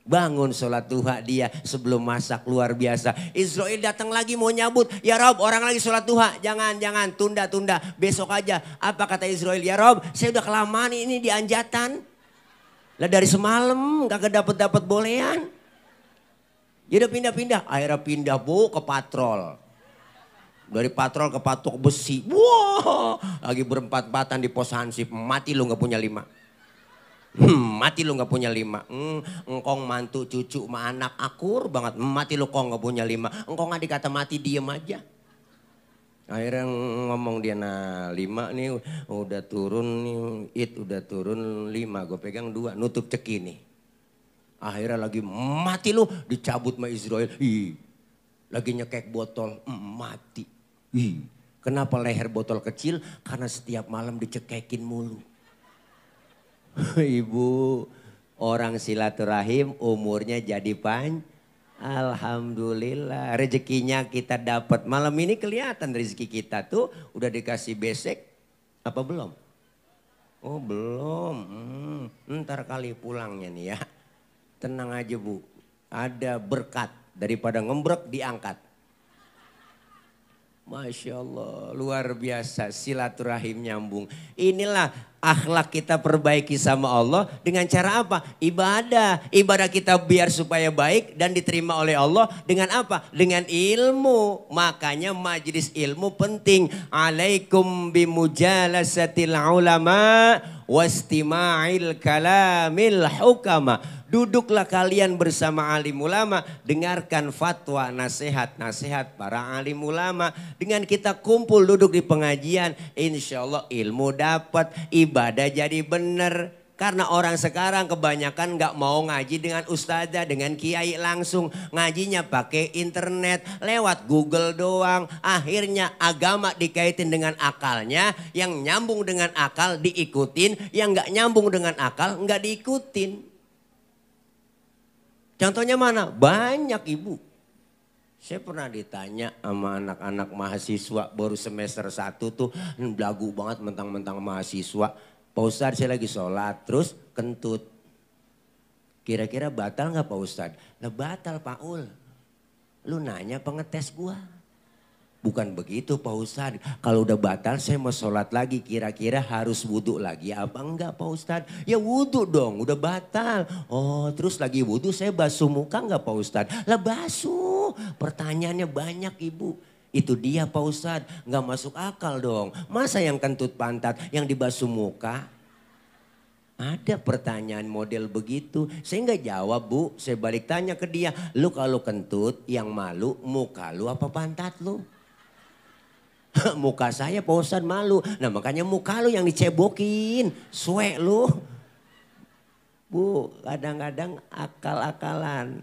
Bangun sholat duha dia sebelum masak luar biasa. Israel datang lagi mau nyabut. Ya Rob orang lagi sholat duha. Jangan tunda. Besok aja. Apa kata Israel? Ya Rob saya udah kelamaan ini di Anjatan. Lah dari semalam kagak dapet bolehan. Ya udah pindah. Akhirnya pindah ke patrol. Dari patrol ke patok besi. Wah lagi berempat-empatan di pos hansip. Mati lu gak punya 5. Mati lu gak punya 5. Engkong mantu cucu sama anak akur banget. Mati lu kong gak punya 5. Engkong gak dikata mati diem aja. Akhirnya ngomong dia 5 nih udah turun nih. Udah turun 5 gue pegang 2 nutup ceki nih. Akhirnya lagi mati lu dicabut sama Israel. Lagi nyekek botol mati. Kenapa leher botol kecil? Karena setiap malam dicekekin mulu. Ibu orang silaturahim umurnya jadi Alhamdulillah rezekinya kita dapat. Malam ini kelihatan rezeki kita tuh udah dikasih besek apa belum? Oh belum. Ntar kali pulangnya nih ya. Tenang aja Bu. Ada berkat daripada ngembrek diangkat. Masya Allah luar biasa silaturahim nyambung. Inilah akhlak kita perbaiki sama Allah dengan cara apa? Ibadah. Ibadah kita biar supaya baik dan diterima oleh Allah dengan apa? Dengan ilmu. Makanya majlis ilmu penting. Alaikum bimujalasatil ulama wastima'il kalamil hukama. Duduklah kalian bersama alim ulama, dengarkan fatwa, nasihat para alim ulama. Dengan kita kumpul duduk di pengajian, insya Allah ilmu dapat, ibadah jadi benar. Karena orang sekarang kebanyakan gak mau ngaji dengan ustazah, dengan kiai langsung. Ngajinya pakai internet, lewat Google doang. Akhirnya agama dikaitin dengan akalnya, yang nyambung dengan akal diikutin, yang gak nyambung dengan akal gak diikutin. Contohnya mana? Banyak Ibu. Saya pernah ditanya sama anak-anak mahasiswa baru semester 1 tuh belagu banget mentang-mentang mahasiswa. Pak Ustadz saya lagi sholat terus kentut. Kira-kira batal gak Pak Ustadz? Lah batal Pak Ul. Lu nanya pengetes gua. Bukan begitu Pak Ustadz. Kalau udah batal saya mau sholat lagi. Kira-kira harus wudhu lagi apa enggak Pak Ustadz? Ya wudhu dong udah batal. Oh terus lagi wudhu saya basuh muka enggak Pak Ustadz? Lah basuh. Pertanyaannya banyak Ibu. Itu dia Pak Ustadz. Enggak masuk akal dong. Masa yang kentut pantat yang dibasuh muka? Ada pertanyaan model begitu. Saya enggak jawab Bu. Saya balik tanya ke dia. Lu kalau kentut yang malu muka lu apa pantat lu? Muka saya Pak Ustadz malu. Nah makanya muka lu yang dicebokin. Suek lu. Bu kadang-kadang akal-akalan.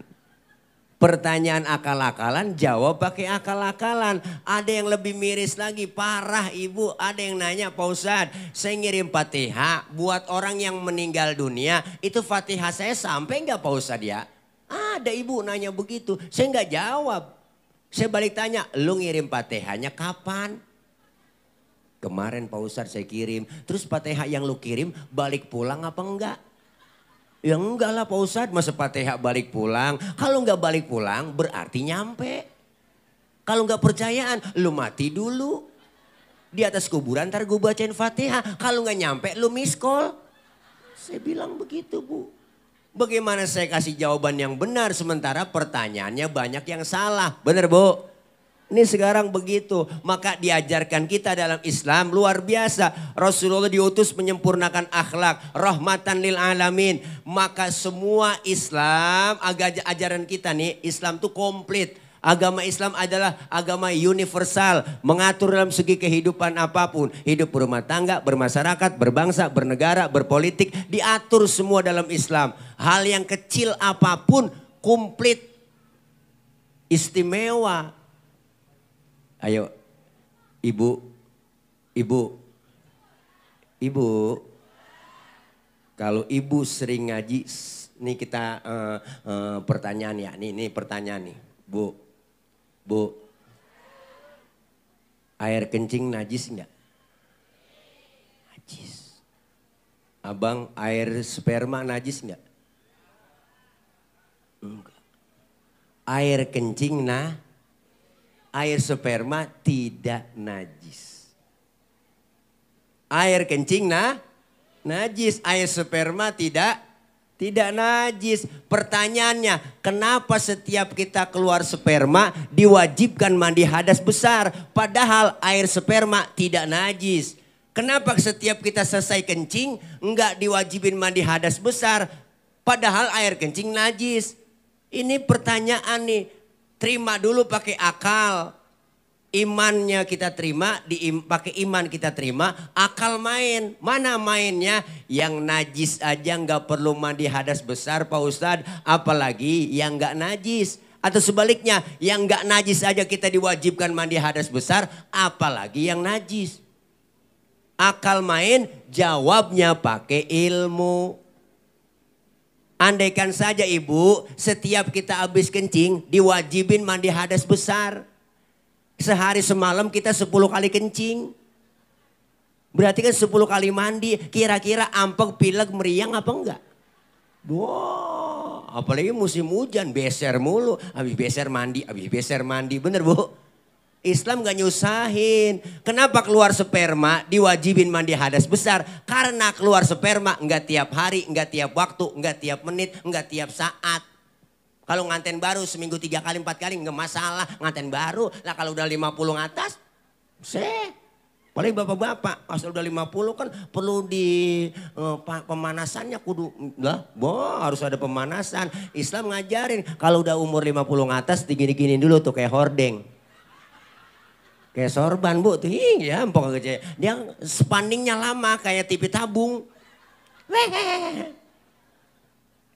Pertanyaan akal-akalan jawab pakai akal-akalan. Ada yang lebih miris lagi parah Ibu. Ada yang nanya Pak Ustadz saya ngirim Fatihah buat orang yang meninggal dunia. Itu Fatihah saya sampai nggak Pak Ustadz ya? Ada Ibu nanya begitu. Saya nggak jawab. Saya balik tanya, lu ngirim Fatihahnya kapan? Kemarin Pak Ustadz saya kirim. Terus Fatihah yang lu kirim balik pulang apa enggak? Ya enggak lah Pak Ustadz, masa Fatihah balik pulang. Kalau enggak balik pulang berarti nyampe. Kalau enggak percayaan, lu mati dulu. Di atas kuburan ntar gue bacain Fatihah. Kalau enggak nyampe lu miss call. Saya bilang begitu Bu. Bagaimana saya kasih jawaban yang benar sementara pertanyaannya banyak yang salah. Benar Bu? Ini sekarang begitu. Maka diajarkan kita dalam Islam luar biasa. Rasulullah diutus menyempurnakan akhlak. Rahmatan lil alamin. Maka semua Islam, ajaran kita nih, Islam tuh komplit. Agama Islam adalah agama universal. Mengatur dalam segi kehidupan apapun. Hidup berumah tangga, bermasyarakat, berbangsa, bernegara, berpolitik. Diatur semua dalam Islam. Hal yang kecil apapun komplit. Istimewa. Ayo, ibu, kalau ibu sering ngaji, nih kita pertanyaan ya, nih pertanyaan nih, bu, air kencing najis enggak? Najis. Abang, air sperma najis enggak? Enggak. Air kencing air sperma tidak najis. Air kencing najis, air sperma tidak najis. Pertanyaannya, kenapa setiap kita keluar sperma diwajibkan mandi hadas besar padahal air sperma tidak najis? Kenapa setiap kita selesai kencing enggak diwajibin mandi hadas besar padahal air kencing najis? Ini pertanyaan nih. Terima dulu pakai akal. Imannya kita terima, pakai iman kita terima, akal main. Mana mainnya? Yang najis aja nggak perlu mandi hadas besar Pak Ustadz, apalagi yang nggak najis. Atau sebaliknya, yang nggak najis aja kita diwajibkan mandi hadas besar, apalagi yang najis. Akal main, jawabnya pakai ilmu. Andaikan saja ibu, setiap kita habis kencing diwajibin mandi hadas besar. Sehari semalam kita 10 kali kencing. Berarti kan 10 kali mandi, kira-kira ampek, pilek, meriang apa enggak? Wah, apalagi musim hujan, beser mulu. Habis beser mandi, bener Bu? Islam gak nyusahin. Kenapa keluar sperma diwajibin mandi hadas besar? Karena keluar sperma enggak tiap hari, enggak tiap waktu, enggak tiap menit, enggak tiap saat. Kalau nganten baru seminggu 3 kali 4 kali enggak masalah, nganten baru. Lah kalau udah 50 ngatas, paling bapak-bapak asal udah 50 kan perlu di pemanasannya kudu lah, harus ada pemanasan. Islam ngajarin kalau udah umur 50 ngatas digini-gini dulu tuh kayak hordeng. Kayak sorban Bu tuh, ya empok aja. Dia spandingnya lama kayak TV tabung.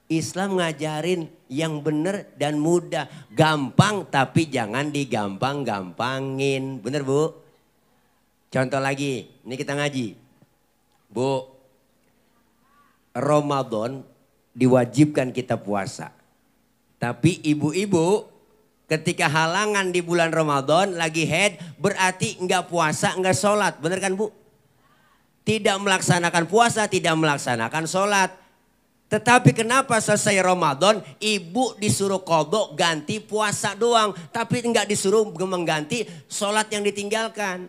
Islam ngajarin yang benar dan mudah. Gampang tapi jangan digampang-gampangin. Bener Bu? Contoh lagi, ini kita ngaji. Bu, Ramadan diwajibkan kita puasa. Tapi ibu-ibu ketika halangan di bulan Ramadan lagi haid berarti enggak puasa, enggak sholat. Bener kan Bu? Tidak melaksanakan puasa, tidak melaksanakan sholat. Tetapi kenapa selesai Ramadan ibu disuruh qadha ganti puasa doang. Tapi enggak disuruh mengganti sholat yang ditinggalkan.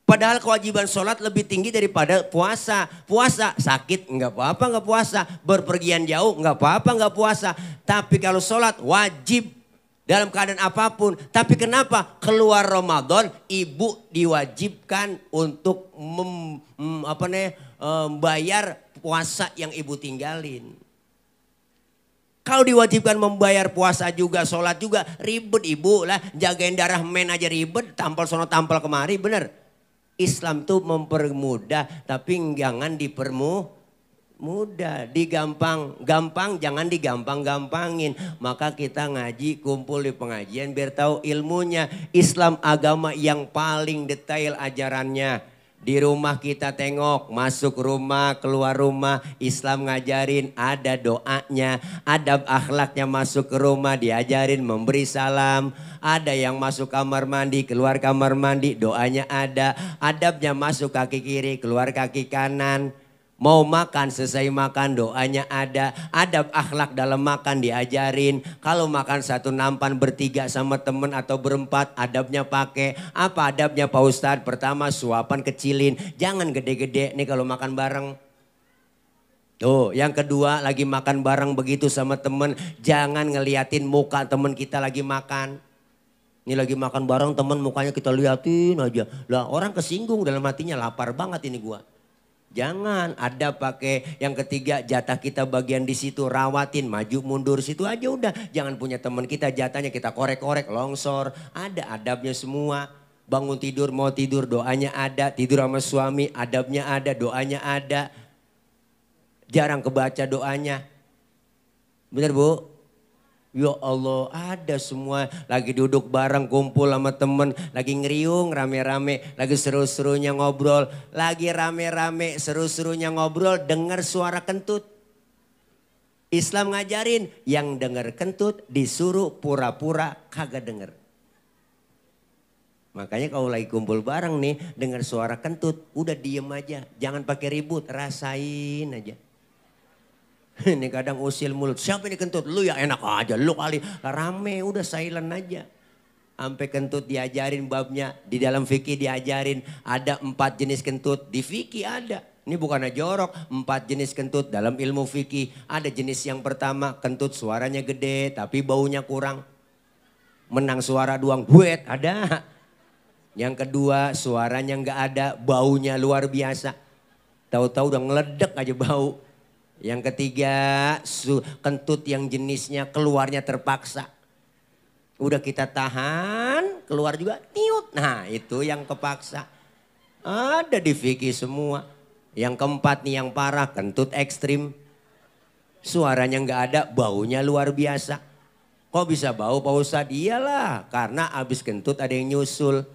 Padahal kewajiban sholat lebih tinggi daripada puasa. Puasa sakit enggak apa-apa enggak puasa. Berpergian jauh enggak apa-apa enggak puasa. Tapi kalau sholat wajib. Dalam keadaan apapun. Tapi kenapa keluar Ramadan ibu diwajibkan untuk membayar puasa yang ibu tinggalin. Kalau diwajibkan membayar puasa juga, sholat juga, ribet ibu lah. Jagain darah men aja ribet, tampal sono tampal kemari, bener. Islam tuh mempermudah tapi jangan dipermudah. Gampang jangan digampang-gampangin. Maka kita ngaji, kumpul di pengajian biar tahu ilmunya. Islam agama yang paling detail ajarannya. Di rumah kita tengok, masuk rumah, keluar rumah, Islam ngajarin ada doanya, adab akhlaknya masuk ke rumah diajarin memberi salam. Ada yang masuk kamar mandi, keluar kamar mandi, doanya ada. Adabnya masuk kaki kiri, keluar kaki kanan. Mau makan, selesai makan doanya ada. Adab akhlak dalam makan diajarin. Kalau makan satu nampan bertiga sama temen atau berempat, adabnya pakai. Apa adabnya Pak Ustadz? Pertama suapan kecilin. Jangan gede-gede nih kalau makan bareng. Tuh, yang kedua lagi makan bareng begitu sama temen. Jangan ngeliatin muka temen kita lagi makan. Ini lagi makan bareng temen mukanya kita liatin aja. Lah orang kesinggung dalam hatinya, lapar banget ini gua. Jangan, ada pakai. Yang ketiga jatah kita bagian di situ, rawatin, maju mundur situ aja udah. Jangan punya teman kita jatahnya kita korek-korek, longsor. Ada adabnya semua. Bangun tidur, mau tidur doanya ada. Tidur sama suami adabnya ada, doanya ada. Jarang kebaca doanya. Bener Bu? Ya Allah, ada semua. Lagi duduk bareng kumpul sama temen. Lagi ngeriung rame-rame. Lagi seru-serunya ngobrol. Lagi rame-rame seru-serunya ngobrol. Dengar suara kentut. Islam ngajarin yang dengar kentut disuruh pura-pura kagak denger. Makanya kalau lagi kumpul bareng nih, dengar suara kentut, udah diem aja. Jangan pakai ribut, rasain aja. Ini kadang usil mulut, siapa ini kentut? Lu ya, enak aja, lu kali. Rame udah silent aja. Sampai kentut diajarin babnya. Di dalam fikih diajarin ada 4 jenis kentut. Di fikih ada. Ini bukan jorok, 4 jenis kentut dalam ilmu fikih. Ada jenis yang pertama, kentut suaranya gede tapi baunya kurang. Menang suara doang, buet, ada. Yang kedua suaranya nggak ada, baunya luar biasa. Tahu-tahu udah ngeledek aja bau. Yang ketiga kentut yang jenisnya keluarnya terpaksa. Udah kita tahan, keluar juga tiut. Nah itu yang kepaksa. Ada di fikih semua. Yang keempat nih yang parah, kentut ekstrim. Suaranya nggak ada, baunya luar biasa. Kok bisa bau Pak Ustadz? Iyalah, karena abis kentut ada yang nyusul.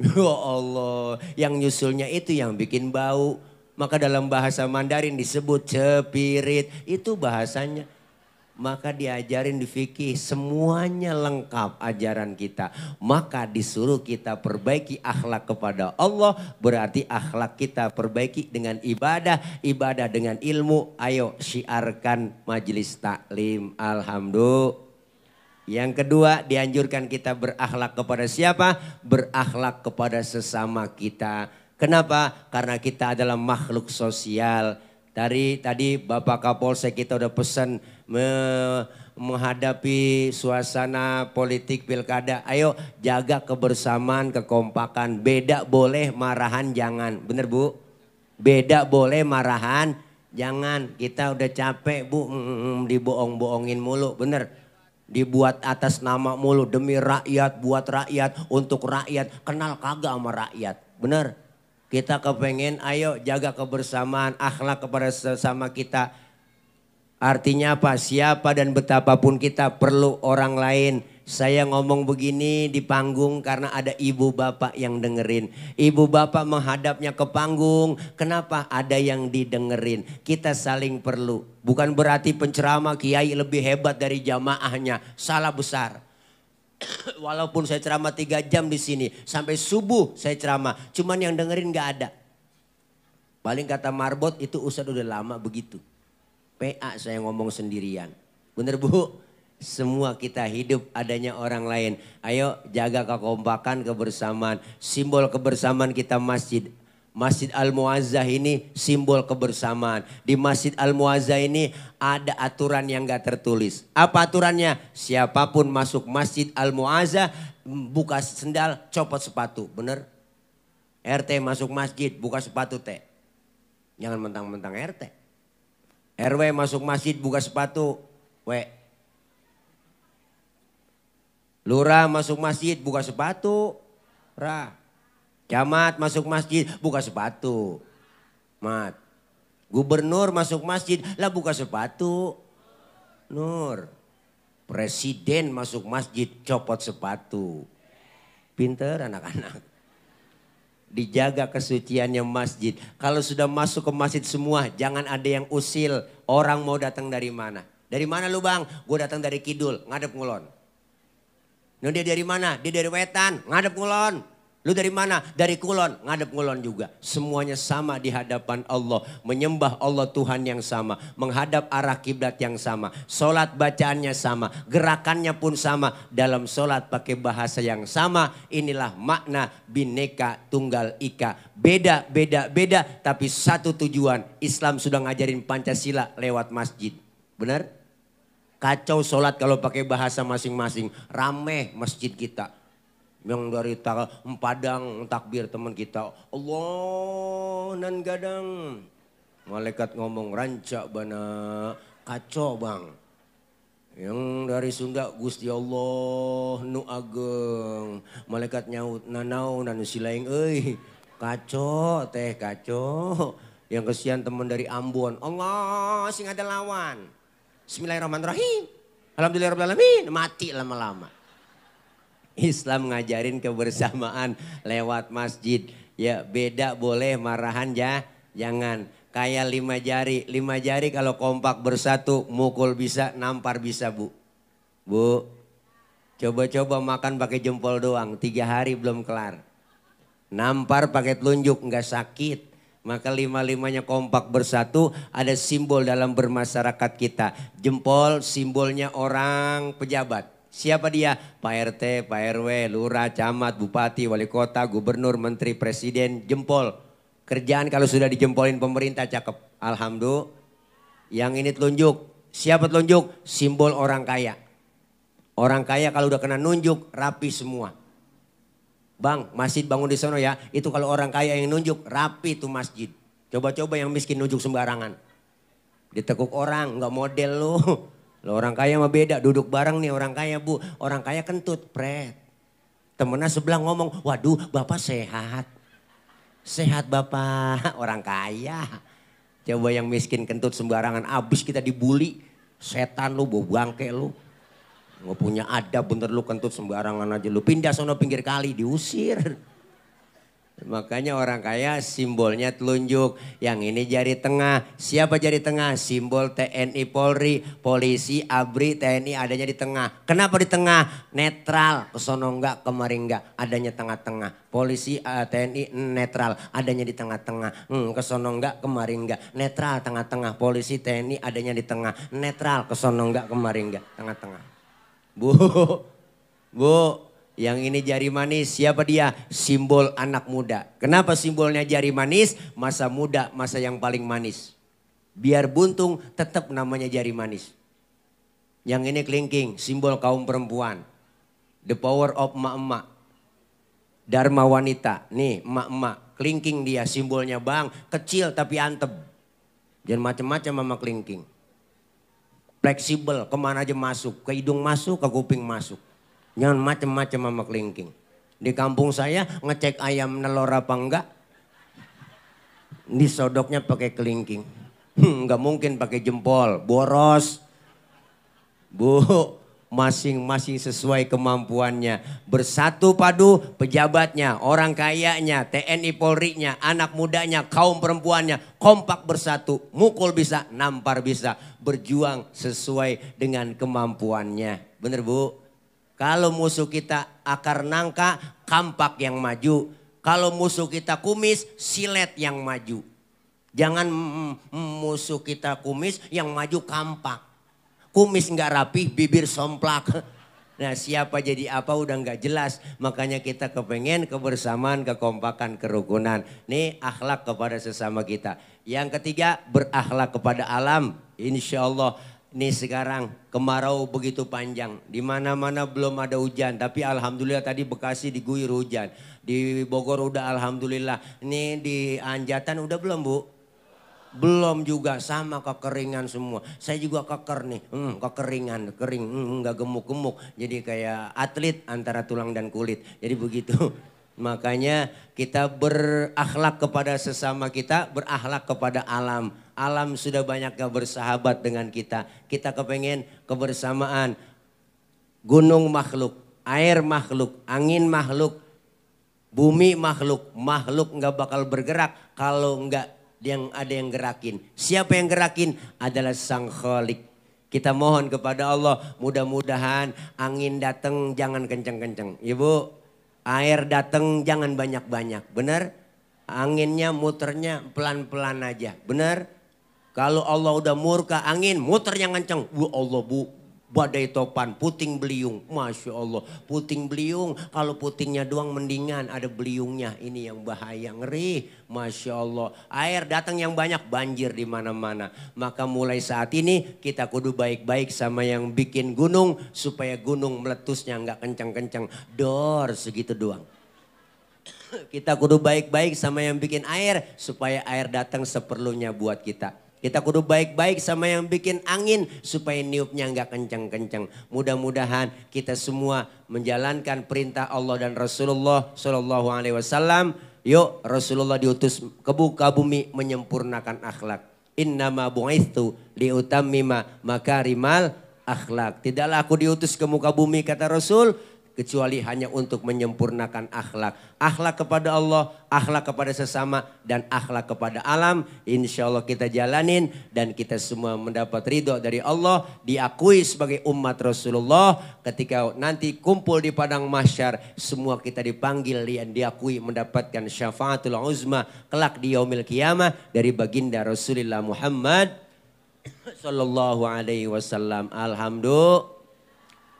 Ya Allah, yang nyusulnya itu yang bikin bau. Maka dalam bahasa Mandarin disebut cepirit, itu bahasanya. Maka diajarin di fikih, semuanya lengkap ajaran kita. Maka disuruh kita perbaiki akhlak kepada Allah, berarti akhlak kita perbaiki dengan ibadah, ibadah dengan ilmu. Ayo syiarkan majelis taklim, alhamdulillah. Yang kedua dianjurkan kita berakhlak kepada siapa? Berakhlak kepada sesama kita. Kenapa? Karena kita adalah makhluk sosial. Tadi Bapak Kapolsek kita udah pesan menghadapi suasana politik pilkada. Ayo jaga kebersamaan, kekompakan. Beda boleh, marahan jangan. Bener Bu? Beda boleh, marahan jangan. Kita udah capek Bu, dibohong-bohongin mulu. Bener? Dibuat atas nama mulu, demi rakyat, buat rakyat, untuk rakyat. Kenal kagak sama rakyat. Bener? Kita kepengen ayo jaga kebersamaan, akhlak kepada sesama kita. Artinya apa? Siapa dan betapapun kita perlu orang lain. Saya ngomong begini di panggung karena ada ibu bapak yang dengerin. Ibu bapak menghadapnya ke panggung. Kenapa? Ada yang didengerin. Kita saling perlu. Bukan berarti penceramah kiai lebih hebat dari jamaahnya. Salah besar. Walaupun saya ceramah 3 jam di sini, sampai subuh saya ceramah, cuman yang dengerin nggak ada. Paling kata Marbot itu Ustadz udah lama begitu. PA saya ngomong sendirian. Bener Bu? Semua kita hidup adanya orang lain. Ayo jaga kekompakan, kebersamaan. Simbol kebersamaan kita masjid. Masjid Al-Muazzah ini simbol kebersamaan. Di Masjid Al-Muazzah ini ada aturan yang gak tertulis. Apa aturannya? Siapapun masuk Masjid Al-Muazzah, buka sendal, copot sepatu. Bener? RT masuk masjid, buka sepatu teh. Jangan mentang-mentang RT. RW masuk masjid, buka sepatu. Lurah masuk masjid, buka sepatu. Ra. Camat masuk masjid, buka sepatu. Mat. Gubernur masuk masjid, lah buka sepatu. Nur. Presiden masuk masjid, copot sepatu. Pinter anak-anak. Dijaga kesuciannya masjid. Kalau sudah masuk ke masjid semua, jangan ada yang usil. Orang mau datang dari mana? Dari mana lu Bang? Gue datang dari Kidul, ngadep ngulon. Nah dia dari mana? Dia dari Wetan, ngadep ngulon. Lu dari mana? Dari Kulon, ngadep Kulon juga. Semuanya sama di hadapan Allah. Menyembah Allah Tuhan yang sama. Menghadap arah kiblat yang sama. Solat bacaannya sama. Gerakannya pun sama. Dalam solat pakai bahasa yang sama. Inilah makna Bhinneka Tunggal Ika. Beda, beda, beda. Tapi satu tujuan. Islam sudah ngajarin Pancasila lewat masjid. Benar? Kacau solat kalau pakai bahasa masing-masing. Rame masjid kita. Yang dari Padang takbir teman kita. Allah nan gadang. Malaikat ngomong rancak bana. Kacau bang. Yang dari Sunda Gusti Allah nu ageng. Malaikat nyaut nanau nanu silaing euy. Kacau teh kacau. Yang kesian teman dari Ambon. Allah sing ada lawan. Bismillahirrahmanirrahim. Alhamdulillahirrahmanirrahim. Mati lama-lama. Islam ngajarin kebersamaan lewat masjid. Ya beda boleh marahan ya. Jangan. Kayak 5 jari. 5 jari kalau kompak bersatu mukul bisa nampar bisa bu. Bu. Coba-coba makan pakai jempol doang. 3 hari belum kelar. Nampar pakai telunjuk nggak sakit. Maka 5-5-nya kompak bersatu ada simbol dalam bermasyarakat kita. Jempol simbolnya orang pejabat. Siapa dia? Pak RT, Pak RW, Lurah, Camat, Bupati, Wali Kota, Gubernur, Menteri, Presiden, jempol. Kerjaan kalau sudah dijempolin pemerintah cakep. Alhamdulillah. Yang ini telunjuk. Siapa telunjuk? Simbol orang kaya. Orang kaya kalau udah kena nunjuk rapi semua. Bang, masjid bangun di sana ya. Itu kalau orang kaya yang nunjuk rapi tuh masjid. Coba-coba yang miskin nunjuk sembarangan. Ditekuk orang, nggak model lu. Loh, orang kaya mah beda, duduk bareng nih orang kaya bu. Orang kaya kentut, pret. Temennya sebelah ngomong, waduh bapak sehat. Sehat bapak, orang kaya. Coba yang miskin kentut sembarangan, abis kita dibully. Setan lu, bau bangke lu. Nggak punya adab bener lu kentut sembarangan aja. Lu pindah sono pinggir kali, diusir. Makanya orang kaya simbolnya telunjuk. Yang ini jari tengah. Siapa jari tengah? Simbol TNI Polri. Polisi, ABRI, TNI adanya di tengah. Kenapa di tengah? Netral. Kesono enggak, kemari enggak. Adanya tengah-tengah. Polisi, TNI netral. Adanya di tengah-tengah. Kesono enggak, kemari enggak. Netral, tengah-tengah. Polisi, TNI adanya di tengah. Netral, kesono enggak, kemari enggak. Tengah-tengah. Bu. Yang ini jari manis, siapa dia? Simbol anak muda. Kenapa simbolnya jari manis? Masa muda, masa yang paling manis. Biar buntung, tetap namanya jari manis. Yang ini kelingking, simbol kaum perempuan. The power of emak-emak. Dharma wanita, nih emak-emak. Kelingking dia, simbolnya bang. Kecil tapi antep. Jangan macam-macam sama kelingking. Fleksibel, kemana aja masuk. Ke hidung masuk, ke kuping masuk. Jangan macam-macam sama kelingking. Di kampung saya ngecek ayam nelor apa enggak. Disodoknya pakai kelingking. Enggak mungkin pakai jempol, boros. Bu, masing-masing sesuai kemampuannya. Bersatu padu pejabatnya, orang kayanya, TNI Polri-nya, anak mudanya, kaum perempuannya. Kompak bersatu, mukul bisa, nampar bisa. Berjuang sesuai dengan kemampuannya. Bener bu? Kalau musuh kita akar nangka, kampak yang maju. Kalau musuh kita kumis, silet yang maju. Jangan musuh kita kumis, yang maju kampak. Kumis nggak rapi, bibir somplak. Nah siapa jadi apa udah nggak jelas. Makanya kita kepengen kebersamaan, kekompakan, kerukunan. Nih akhlak kepada sesama kita. Yang ketiga berakhlak kepada alam. Insya Allah. Nih sekarang kemarau begitu panjang. Di mana-mana belum ada hujan. Tapi alhamdulillah tadi Bekasi diguyur hujan. Di Bogor udah alhamdulillah. Ini di Anjatan udah belum bu? Belum juga, sama kekeringan semua. Saya juga keker nih. Kekeringan, kering. Nggak gemuk-gemuk. Jadi kayak atlet antara tulang dan kulit. Jadi begitu. Makanya kita berakhlak kepada sesama kita, berakhlak kepada alam. Alam sudah banyak gak bersahabat dengan kita. Kita kepengen kebersamaan. Gunung makhluk, air makhluk, angin makhluk, bumi makhluk. Makhluk gak bakal bergerak kalau gak ada yang gerakin. Siapa yang gerakin? Adalah Sang Khalik. Kita mohon kepada Allah mudah-mudahan angin datang jangan kenceng-kenceng. Ibu. Air datang jangan banyak-banyak, benar? Anginnya muternya pelan-pelan aja, benar? Kalau Allah udah murka angin, muternya kenceng. Allah bu, badai topan, puting beliung. Masya Allah, puting beliung. Kalau putingnya doang mendingan ada beliungnya. Ini yang bahaya, ngeri. Masya Allah, air datang yang banyak, banjir di mana-mana. Maka mulai saat ini kita kudu baik-baik sama yang bikin gunung. Supaya gunung meletusnya nggak kencang-kencang. Dor segitu doang. Kita kudu baik-baik sama yang bikin air. Supaya air datang seperlunya buat kita. Kita kudu baik-baik sama yang bikin angin supaya niupnya nggak kencang-kencang. Mudah-mudahan kita semua menjalankan perintah Allah dan Rasulullah Shallallahu Alaihi Wasallam. Yuk, Rasulullah diutus ke muka bumi menyempurnakan akhlak. Innama bu'itsu liutammima makarimal akhlak. Tidaklah aku diutus ke muka bumi kata Rasul, kecuali hanya untuk menyempurnakan akhlak. Akhlak kepada Allah, akhlak kepada sesama, dan akhlak kepada alam. Insya Allah kita jalanin dan kita semua mendapat ridho dari Allah. Diakui sebagai umat Rasulullah. Ketika nanti kumpul di padang mahsyar, semua kita dipanggil dan diakui mendapatkan syafaatul uzma. Kelak di yaumil qiyamah dari baginda Rasulullah Muhammad Sallallahu Alaihi Wasallam.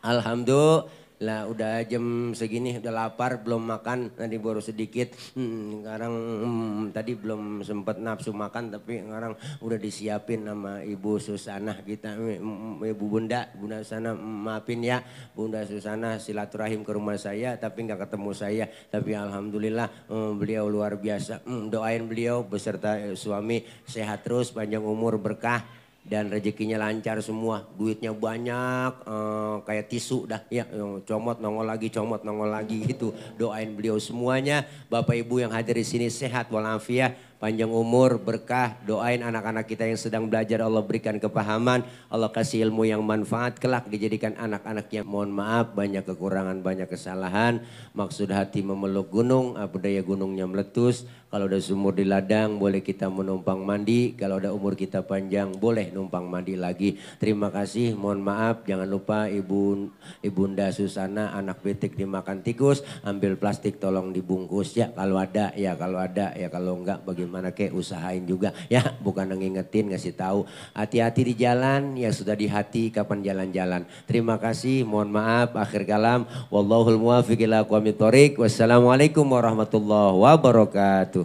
Alhamdulillah. Lah udah jam segini udah lapar belum makan tadi baru sedikit sekarang tadi belum sempat nafsu makan tapi sekarang udah disiapin sama Ibu Susanah kita Ibu Bunda Susana maafin ya Bunda Susana silaturahim ke rumah saya tapi nggak ketemu saya tapi alhamdulillah beliau luar biasa doain beliau beserta suami sehat terus panjang umur berkah dan rezekinya lancar semua, duitnya banyak kayak tisu dah ya, comot nongol lagi gitu. Doain beliau semuanya, Bapak Ibu yang hadir di sini sehat walafiat, panjang umur, berkah. Doain anak-anak kita yang sedang belajar Allah berikan kepahaman, Allah kasih ilmu yang manfaat, kelak dijadikan anak-anak yang mohon maaf banyak kekurangan, banyak kesalahan. Maksud hati memeluk gunung, apa daya gunungnya meletus. Kalau udah sumur di ladang boleh kita menumpang mandi. Kalau udah umur kita panjang boleh numpang mandi lagi. Terima kasih, mohon maaf. Jangan lupa Ibunda Susana anak pitik dimakan tikus. Ambil plastik tolong dibungkus ya. Kalau ada ya kalau enggak bagaimana kek usahain juga ya. Bukan ngingetin ngasih tahu. Hati-hati di jalan ya sudah di hati kapan jalan-jalan. Terima kasih, mohon maaf. Akhir kalam. Wallahul muwaffiq ila aqwamit thoriq. Wassalamualaikum warahmatullahi wabarakatuh.